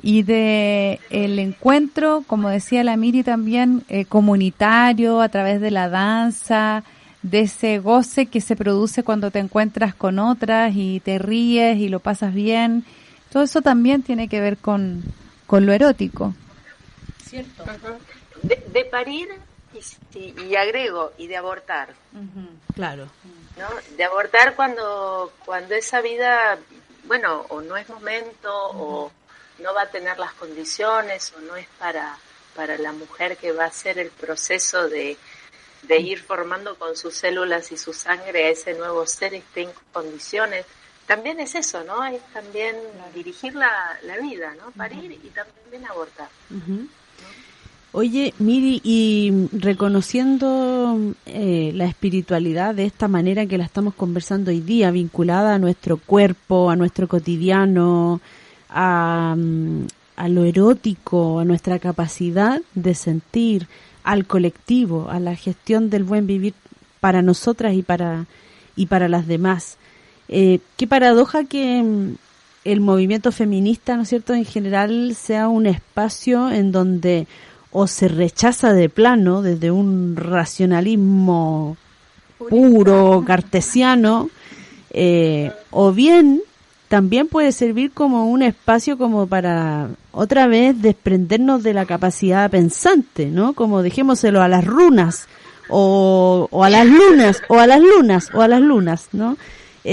Y de el encuentro, como decía la Miri también, comunitario, a través de la danza, de ese goce que se produce cuando te encuentras con otras y te ríes y lo pasas bien. Todo eso también tiene que ver con lo erótico. ¿Cierto? De parir y agrego, y de abortar. Claro. ¿No? De abortar cuando esa vida, bueno, o no es momento, o no va a tener las condiciones, o no es para la mujer que va a hacer el proceso de ir formando con sus células y su sangre a ese nuevo ser, esté en condiciones. También es eso, ¿no? Es también dirigir la vida, ¿no? Parir y también abortar. Oye, Miri, y reconociendo la espiritualidad de esta manera que la estamos conversando hoy día, vinculada a nuestro cuerpo, a nuestro cotidiano, a lo erótico, a nuestra capacidad de sentir, al colectivo, a la gestión del buen vivir para nosotras y para las demás. Qué paradoja que el movimiento feminista, ¿no es cierto?, en general sea un espacio en donde o se rechaza de plano desde un racionalismo puro, cartesiano, o bien también puede servir como un espacio como para otra vez desprendernos de la capacidad pensante, ¿no? Como dejémoselo a las runas, o a las lunas, o a las lunas, o a las lunas, ¿no?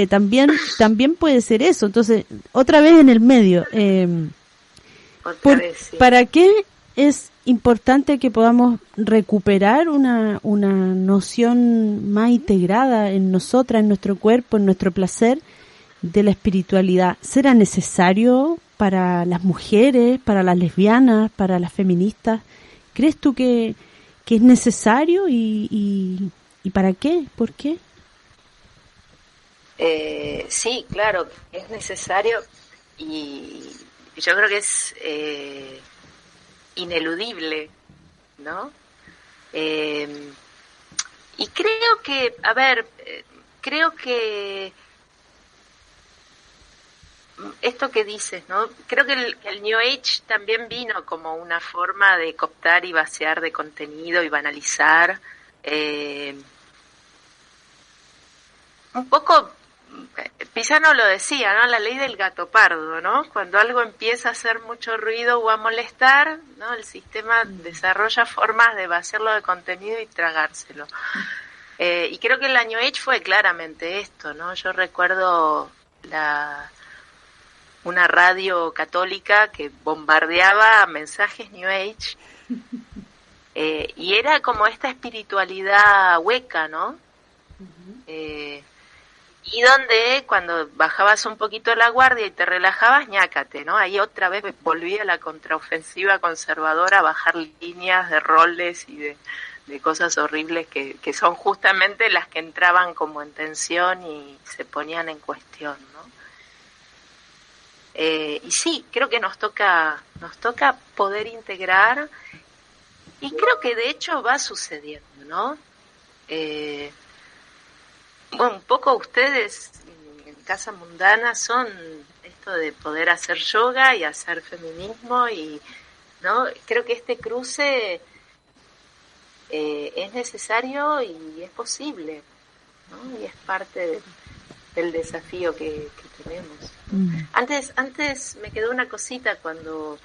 También puede ser eso. Entonces, otra vez en el medio. ¿Para qué es importante que podamos recuperar una noción más integrada en nosotras, en nuestro cuerpo, en nuestro placer de la espiritualidad? ¿Será necesario para las mujeres, para las lesbianas, para las feministas? ¿Crees tú que es necesario y para qué? ¿Por qué? Sí, claro, es necesario y yo creo que es ineludible, ¿no? Y creo que, creo que esto que dices, ¿no? Creo que el New Age también vino como una forma de cooptar y vaciar de contenido y banalizar. Un poco, Pisano lo decía, ¿no? La ley del gato pardo, ¿no? Cuando algo empieza a hacer mucho ruido o a molestar, ¿no? El sistema desarrolla formas de vaciarlo de contenido y tragárselo. Y creo que el New Age fue claramente esto, ¿no? Yo recuerdo una radio católica que bombardeaba mensajes New Age, y era como esta espiritualidad hueca, ¿no? Y donde cuando bajabas un poquito la guardia y te relajabas, ñácate, ¿no? Ahí otra vez volvía la contraofensiva conservadora a bajar líneas de roles y de cosas horribles que son justamente las que entraban como en tensión y se ponían en cuestión, ¿no? Y sí, creo que nos toca poder integrar, y creo que de hecho va sucediendo, ¿no? Bueno, un poco ustedes en Casa Mundana son esto de poder hacer yoga y hacer feminismo, y ¿no? Creo que este cruce es necesario y es posible, ¿no? Y es parte del desafío que tenemos. Antes me quedó una cosita cuando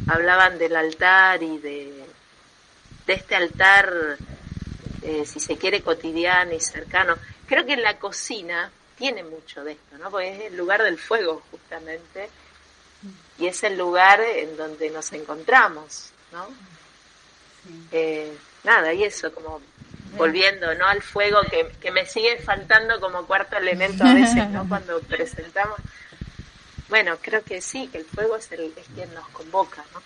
hablaban del altar y de este altar, si se quiere, cotidiano y cercano. Creo que la cocina tiene mucho de esto, ¿no? Porque es el lugar del fuego, justamente, y es el lugar en donde nos encontramos, ¿no? Nada, y eso, como volviendo, ¿no? Al fuego que me sigue faltando como cuarto elemento a veces, ¿no? Cuando presentamos. Bueno, creo que sí, que el fuego es quien nos convoca, ¿no?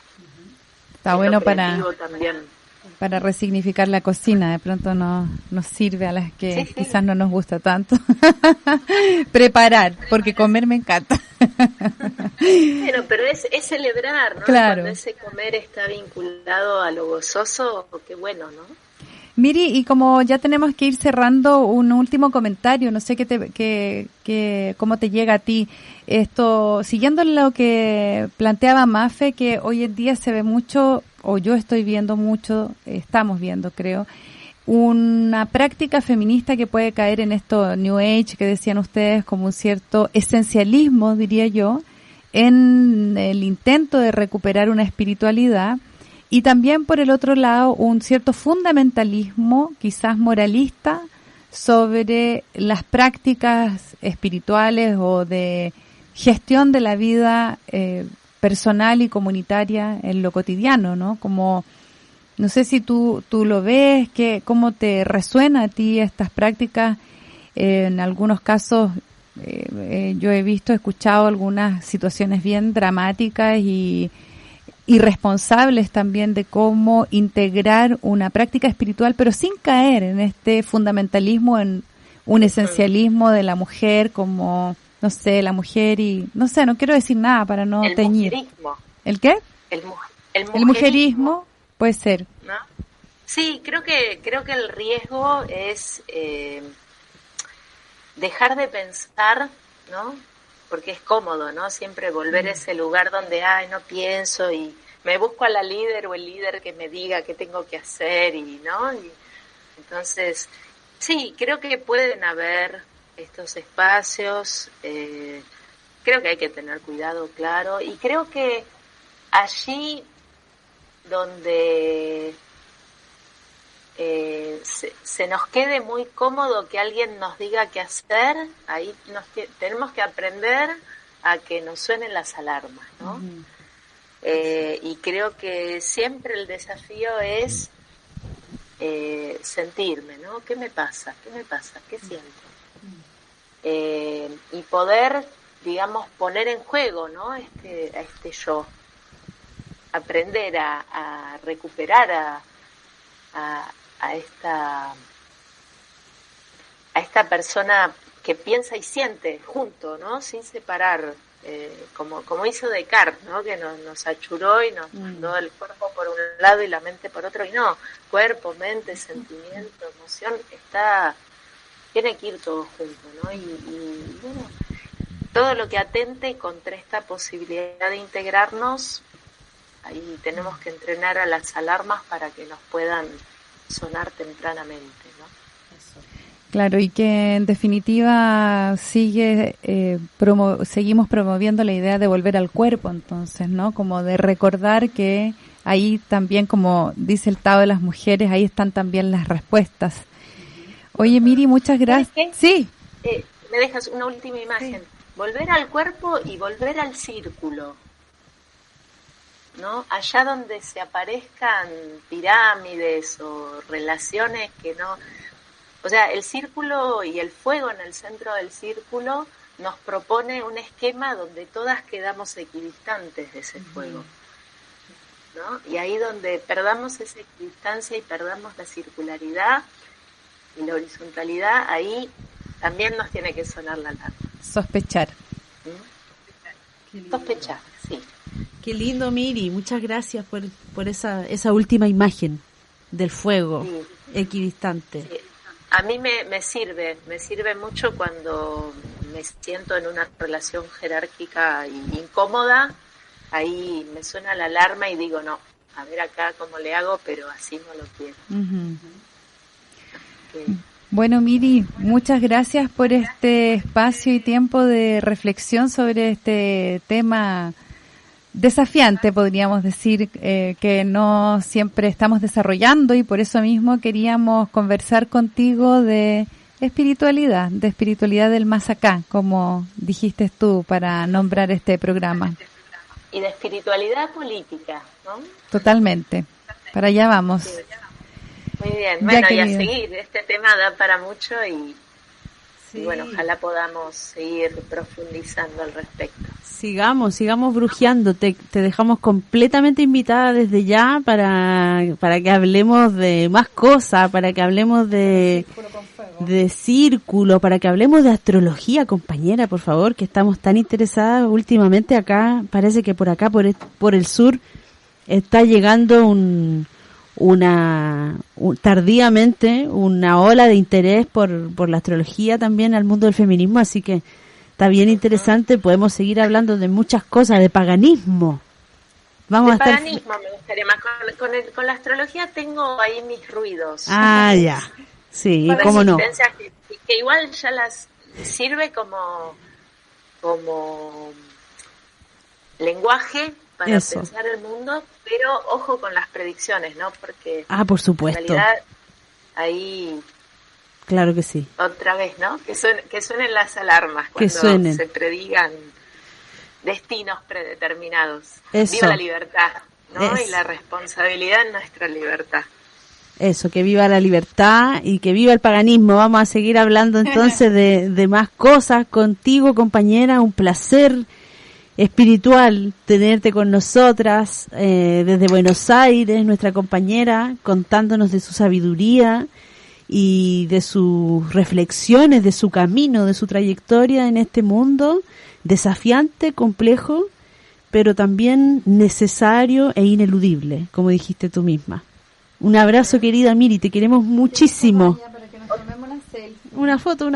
Está bueno para también. Para resignificar la cocina, de pronto nos sirve a las que sí. quizás no nos gusta tanto preparar, porque comer me encanta. Bueno, pero es celebrar, ¿no? Claro. Cuando ese comer está vinculado a lo gozoso, qué bueno, ¿no? Miri, y como ya tenemos que ir cerrando, un último comentario, no sé cómo te llega a ti esto, siguiendo lo que planteaba Mafe, que hoy en día se ve mucho, o yo estoy viendo mucho, estamos viendo, creo, una práctica feminista que puede caer en esto New Age que decían ustedes, como un cierto esencialismo, diría yo, en el intento de recuperar una espiritualidad. Y también, por el otro lado, un cierto fundamentalismo, quizás moralista, sobre las prácticas espirituales o de gestión de la vida personal y comunitaria en lo cotidiano, ¿no? Como, no sé si tú lo ves, cómo te resuena a ti estas prácticas. En algunos casos, yo he escuchado algunas situaciones bien dramáticas y responsables también de cómo integrar una práctica espiritual, pero sin caer en este fundamentalismo, en un esencialismo de la mujer como, no sé, la mujer y, no sé, no quiero decir nada para no teñir. Mujerismo. ¿El qué? El mujerismo puede ser. ¿No? Sí, creo que el riesgo es dejar de pensar, ¿no? Porque es cómodo, ¿no? Siempre volver a ese lugar donde, no pienso y me busco a la líder o el líder que me diga qué tengo que hacer ¿no? Y entonces, sí, creo que pueden haber estos espacios, creo que hay que tener cuidado, claro, y creo que allí donde se nos quede muy cómodo que alguien nos diga qué hacer, ahí tenemos que aprender a que nos suenen las alarmas, ¿no? Uh-huh. Y creo que siempre el desafío es sentirme, ¿no? ¿Qué me pasa? ¿Qué siento? Y poder, digamos, poner en juego, ¿no? A este yo, aprender a recuperar a esta persona que piensa y siente junto, ¿no? Sin separar, como hizo Descartes, ¿no? Que nos achuró y nos mandó el cuerpo por un lado y la mente por otro, y no, cuerpo, mente, sentimiento, emoción, tiene que ir todo junto, ¿no? Y bueno, todo lo que atente contra esta posibilidad de integrarnos, ahí tenemos que entrenar a las alarmas para que nos puedan sonar tempranamente, ¿no? Eso. Claro, y que en definitiva seguimos promoviendo la idea de volver al cuerpo, entonces, ¿no? Como de recordar que ahí también, como dice el Tao de las mujeres, ahí están también las respuestas. Oye, Miri, muchas gracias. Sí. Me dejas una última imagen. Sí. Volver al cuerpo y volver al círculo, ¿no? Allá donde se aparezcan pirámides o relaciones que no... O sea, el círculo y el fuego en el centro del círculo nos propone un esquema donde todas quedamos equidistantes de ese fuego, ¿no? Y ahí donde perdamos esa equidistancia y perdamos la circularidad y la horizontalidad, ahí también nos tiene que sonar la alarma. Sospechar. Sospechar, sí. Qué lindo, Miri. Muchas gracias por esa última imagen del fuego equidistante. Sí. A mí me sirve mucho cuando me siento en una relación jerárquica y incómoda. Ahí me suena la alarma y digo, no, a ver acá cómo le hago, pero así no lo quiero. Uh-huh. Bueno, Miri, muchas gracias por este espacio y tiempo de reflexión sobre este tema desafiante, podríamos decir, que no siempre estamos desarrollando, y por eso mismo queríamos conversar contigo de espiritualidad del más acá, como dijiste tú para nombrar este programa. Y de espiritualidad política, ¿no? Totalmente, para allá vamos. Sí. Muy bien, bueno, y a seguir, este tema da para mucho y bueno, ojalá podamos seguir profundizando al respecto. Sigamos brujeando, te dejamos completamente invitada desde ya para que hablemos de más cosas, para que hablemos de de círculo, para que hablemos de astrología, compañera, por favor, que estamos tan interesadas últimamente acá. Parece que por acá, por el sur, está llegando tardíamente una ola de interés por la astrología también al mundo del feminismo, así que está bien interesante. Podemos seguir hablando de muchas cosas, de paganismo. Paganismo me gustaría más. Con la astrología tengo ahí mis ruidos. Ah, ya. Sí, cómo no. Que igual ya las sirve como lenguaje para pensar el mundo, pero ojo con las predicciones, ¿no? Porque por supuesto. En realidad ahí claro que sí. Otra vez, ¿no? Que suenen las alarmas cuando se predigan destinos predeterminados. Eso. Viva la libertad, ¿no? Y la responsabilidad en nuestra libertad. Eso, que viva la libertad y que viva el paganismo. Vamos a seguir hablando entonces de más cosas contigo, compañera. Un placer espiritual tenerte con nosotras desde Buenos Aires, nuestra compañera, contándonos de su sabiduría y de sus reflexiones, de su camino, de su trayectoria en este mundo desafiante, complejo, pero también necesario e ineludible, como dijiste tú misma. Un abrazo, querida Miri, te queremos muchísimo. Una foto.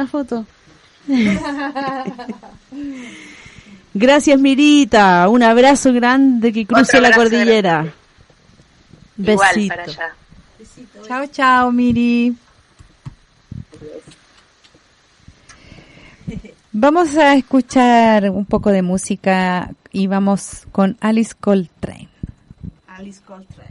Gracias, Mirita. Un abrazo grande que cruce la cordillera. Igual, besito. para allá. Chao, chao, Miri. Vamos a escuchar un poco de música y vamos con Alice Coltrane. Alice Coltrane.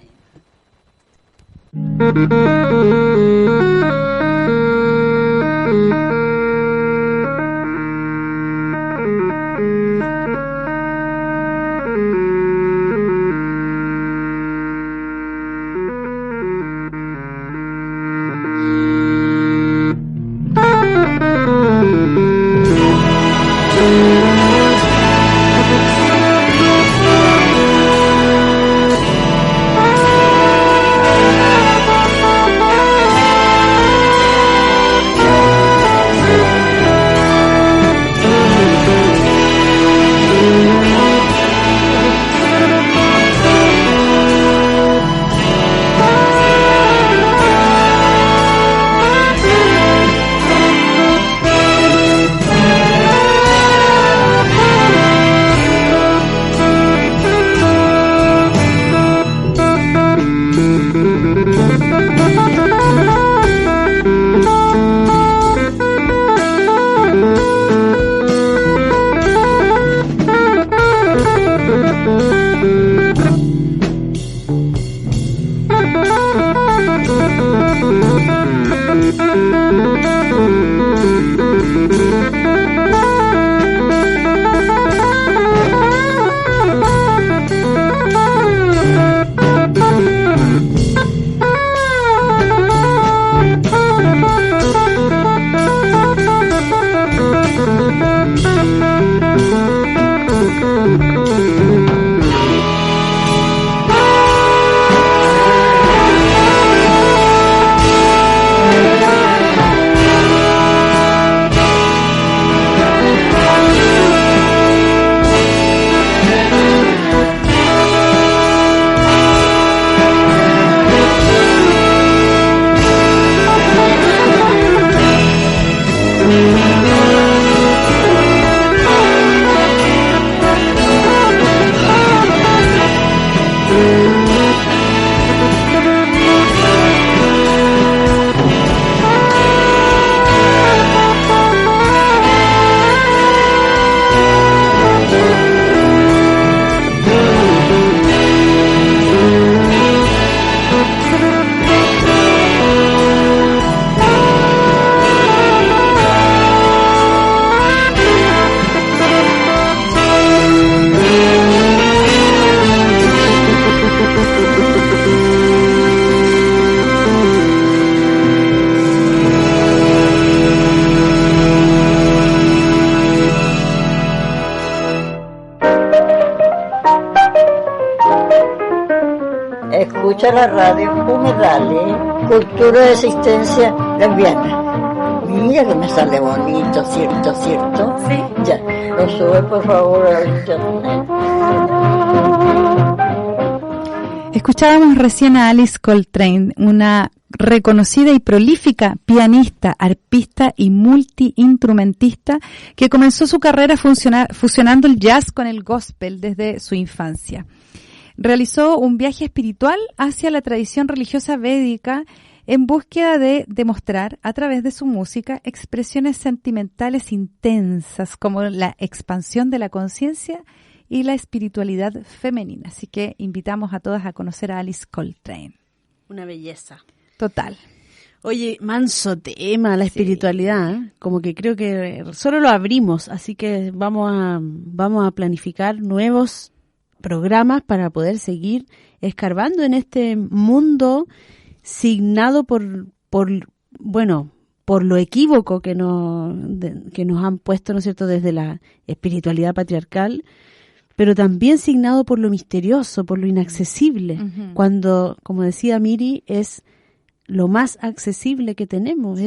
La radio Humedales, cultura de existencia lesbiana. mira que me sale bonito, ¿cierto? Sí. Ya, lo sube por favor al internet. Escuchábamos recién a Alice Coltrane, una reconocida y prolífica pianista, arpista y multiinstrumentista que comenzó su carrera fusionando el jazz con el gospel desde su infancia. Realizó un viaje espiritual hacia la tradición religiosa védica en búsqueda de demostrar a través de su música expresiones sentimentales intensas como la expansión de la conciencia y la espiritualidad femenina. Así que invitamos a todas a conocer a Alice Coltrane. Una belleza. Total. Oye, manso tema, la espiritualidad, ¿eh? Como que creo que solo lo abrimos, así que vamos a planificar nuevos programas para poder seguir escarbando en este mundo signado por lo equívoco que nos han puesto, ¿no es cierto?, desde la espiritualidad patriarcal, pero también signado por lo misterioso, por lo inaccesible, cuando, como decía Miri, es lo más accesible que tenemos,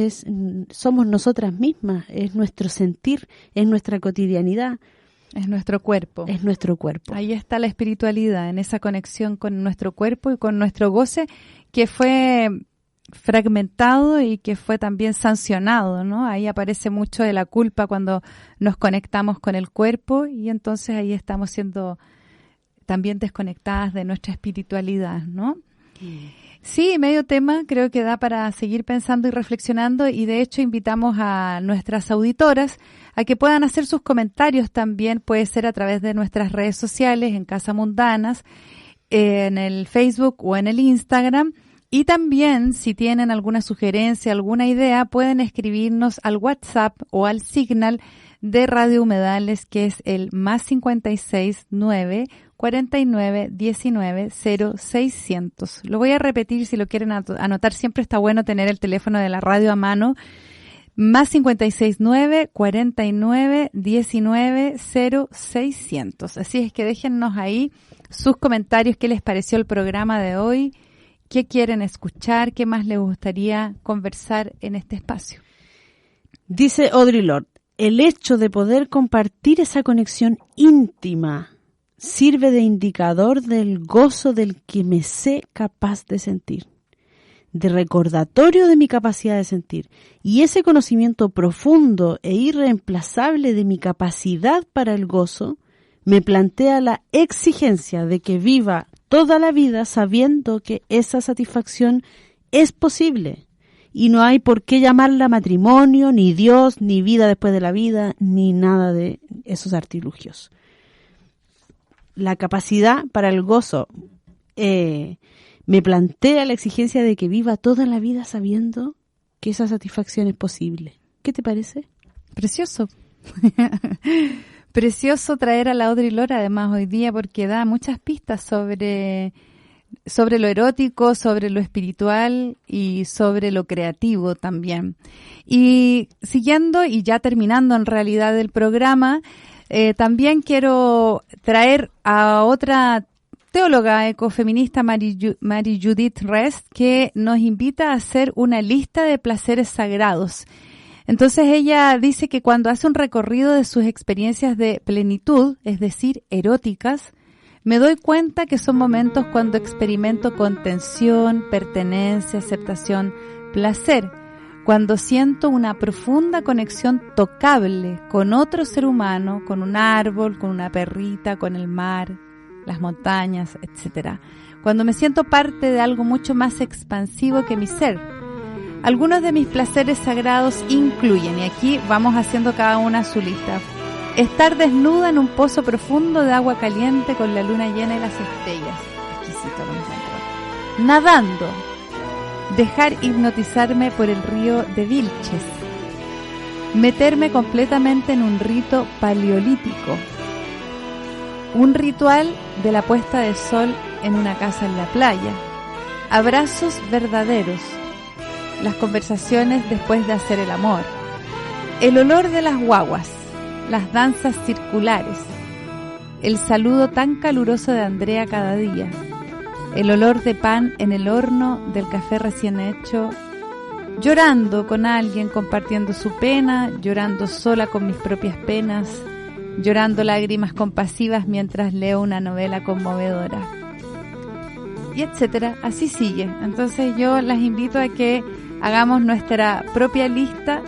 somos nosotras mismas, es nuestro sentir, es nuestra cotidianidad. Es nuestro cuerpo. Es nuestro cuerpo. Ahí está la espiritualidad, en esa conexión con nuestro cuerpo y con nuestro goce, que fue fragmentado y que fue también sancionado, ¿no? Ahí aparece mucho de la culpa cuando nos conectamos con el cuerpo y entonces ahí estamos siendo también desconectadas de nuestra espiritualidad, ¿no? Sí, medio tema, creo que da para seguir pensando y reflexionando y de hecho invitamos a nuestras auditoras a que puedan hacer sus comentarios también, puede ser a través de nuestras redes sociales en Casa Mundanas, en el Facebook o en el Instagram. Y también, si tienen alguna sugerencia, alguna idea, pueden escribirnos al WhatsApp o al Signal de Radio Humedales, que es el +56 9 49 19 0600. Lo voy a repetir si lo quieren anotar. Siempre está bueno tener el teléfono de la radio a mano. +56 9 49 19 0600. Así es que déjennos ahí sus comentarios, qué les pareció el programa de hoy. ¿Qué quieren escuchar? ¿Qué más les gustaría conversar en este espacio? Dice Audre Lorde, el hecho de poder compartir esa conexión íntima sirve de indicador del gozo del que me sé capaz de sentir, de recordatorio de mi capacidad de sentir. Y ese conocimiento profundo e irreemplazable de mi capacidad para el gozo me plantea la exigencia de que viva toda la vida sabiendo que esa satisfacción es posible y no hay por qué llamarla matrimonio, ni Dios, ni vida después de la vida, ni nada de esos artilugios. La capacidad para el gozo me plantea la exigencia de que viva toda la vida sabiendo que esa satisfacción es posible. ¿Qué te parece? Precioso. Precioso traer a la Audre Lorde además hoy día porque da muchas pistas sobre lo erótico, sobre lo espiritual y sobre lo creativo también. Y siguiendo y ya terminando en realidad el programa, también quiero traer a otra teóloga ecofeminista, Mary Judith Rest, que nos invita a hacer una lista de placeres sagrados. Entonces ella dice que cuando hace un recorrido de sus experiencias de plenitud, es decir, eróticas, me doy cuenta que son momentos cuando experimento contención, pertenencia, aceptación, placer, cuando siento una profunda conexión tocable con otro ser humano, con un árbol, con una perrita, con el mar, las montañas, etc. Cuando me siento parte de algo mucho más expansivo que mi ser. Algunos de mis placeres sagrados incluyen, y aquí vamos haciendo cada una su lista: estar desnuda en un pozo profundo de agua caliente con la luna llena y las estrellas. Exquisito lo encuentro. Nadando. Dejar hipnotizarme por el río de Vilches. Meterme completamente en un rito paleolítico. Un ritual de la puesta de sol en una casa en la playa. Abrazos verdaderos. Las conversaciones después de hacer el amor. El olor de las guaguas. Las danzas circulares. El saludo tan caluroso de Andrea cada día. El olor de pan en el horno del café recién hecho llorando con alguien, compartiendo su pena, llorando sola con mis propias penas, llorando lágrimas compasivas mientras leo una novela conmovedora, y etcétera, así sigue. Entonces yo las invito a que hagamos nuestra propia lista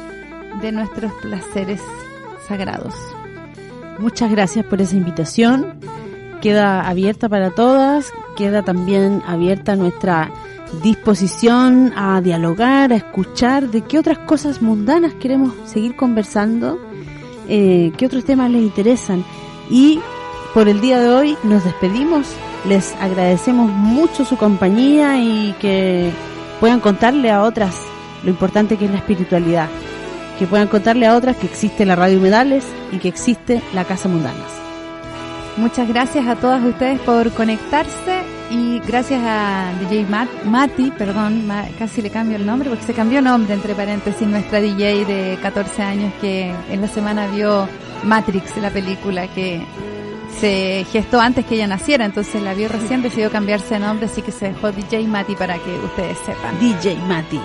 de nuestros placeres sagrados. Muchas gracias por esa invitación. Queda abierta para todas, queda también abierta nuestra disposición a dialogar, a escuchar de qué otras cosas mundanas queremos seguir conversando, qué otros temas les interesan. Y por el día de hoy nos despedimos, les agradecemos mucho su compañía y que puedan contarle a otras lo importante que es la espiritualidad, que puedan contarle a otras que existe la Radio Humedales y que existe la Casa Mundanas. Muchas gracias a todas ustedes por conectarse y gracias a DJ Mati, casi le cambio el nombre porque se cambió nombre, entre paréntesis, nuestra DJ de 14 años que en la semana vio Matrix, la película que se gestó antes que ella naciera, entonces la vio recién, decidió cambiarse de nombre, así que se dejó DJ Mati para que ustedes sepan. DJ Mati.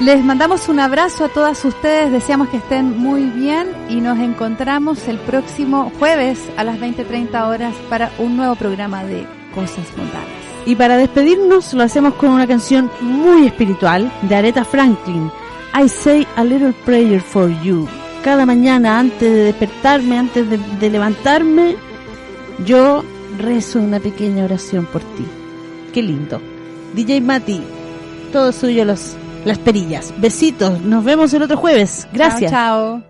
Les mandamos un abrazo a todas ustedes, deseamos que estén muy bien y nos encontramos el próximo jueves a las 20:30 horas para un nuevo programa de Cosas Mundanas. Y para despedirnos lo hacemos con una canción muy espiritual de Aretha Franklin, I Say a Little Prayer for You. Cada mañana antes de despertarme, antes de levantarme, yo rezo una pequeña oración por ti. Qué lindo. DJ Mati, todo suyo las perillas. Besitos, nos vemos el otro jueves. Gracias. Chao, chao.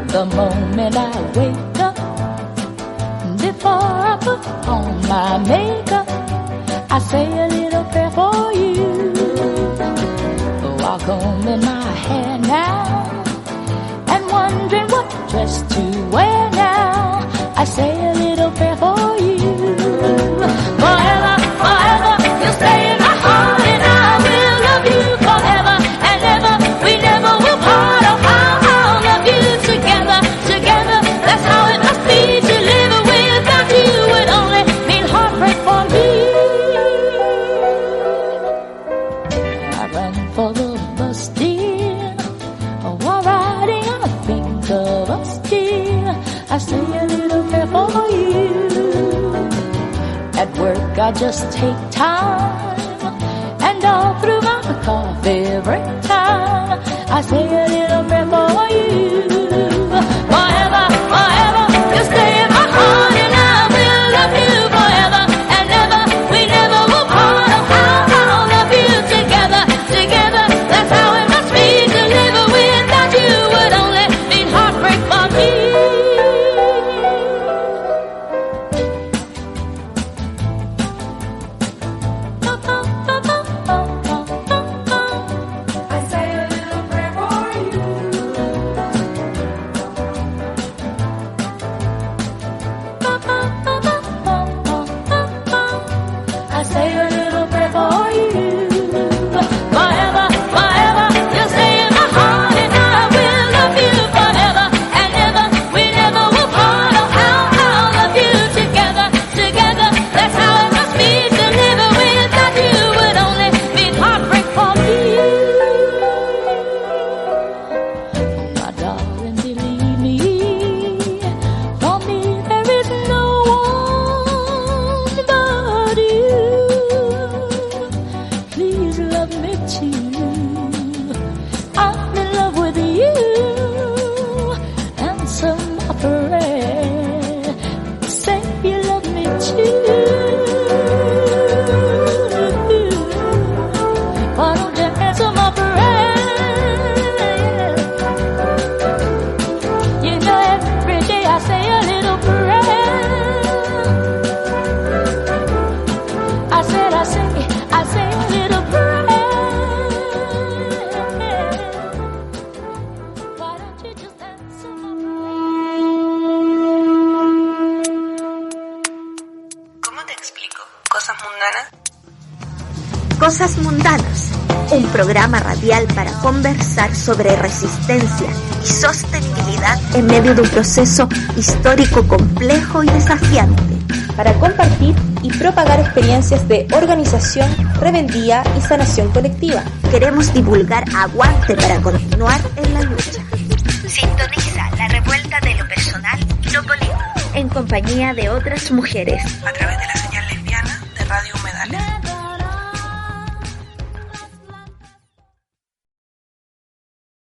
The moment I wake up, before I put on my makeup, I say a little prayer for you. While combing my hair now and wondering what dress to wear now, I say a little prayer for you. Forever, forever, you'll stay in my heart and I will love you forever and ever. We never will part. Oh, I'll love you together, together. That's how it must be to live without you. Would only mean heartbreak for me. I run for the bus, dear, while riding I think of us, dear. I say a little prayer for you. At work I just take time, and all through my coffee break time, I say a little prayer for you. Forever, forever, you'll stay in my heart and I will love you forever and ever. We never will part. Oh, I'll love you together, together. That's how it must be to live without you. Would only mean heartbreak for me. I say a little prayer for you. I say a little prayer for you. Forever, forever, you'll stay in my heart and I will love you forever and ever. We never will part. Oh, I'll love you together, together. That's how it must be to live without you. Would only mean heartbreak for me. My darling, believe me, for me there is no one but you. Please love me too. I'm in love with you. Answer my prayer. Say you love me too. Why don't you answer my prayer? You know every day I say a little prayer. I say a little prayer. mundana? Cosas Mundanas, un programa radial para conversar sobre resistencia y sostenibilidad en medio de un proceso histórico complejo y desafiante. Para compartir y propagar experiencias de organización, rebeldía y sanación colectiva. Queremos divulgar aguante para continuar en la lucha. Sintoniza la revuelta de lo personal y lo político. En compañía de otras mujeres. A través de la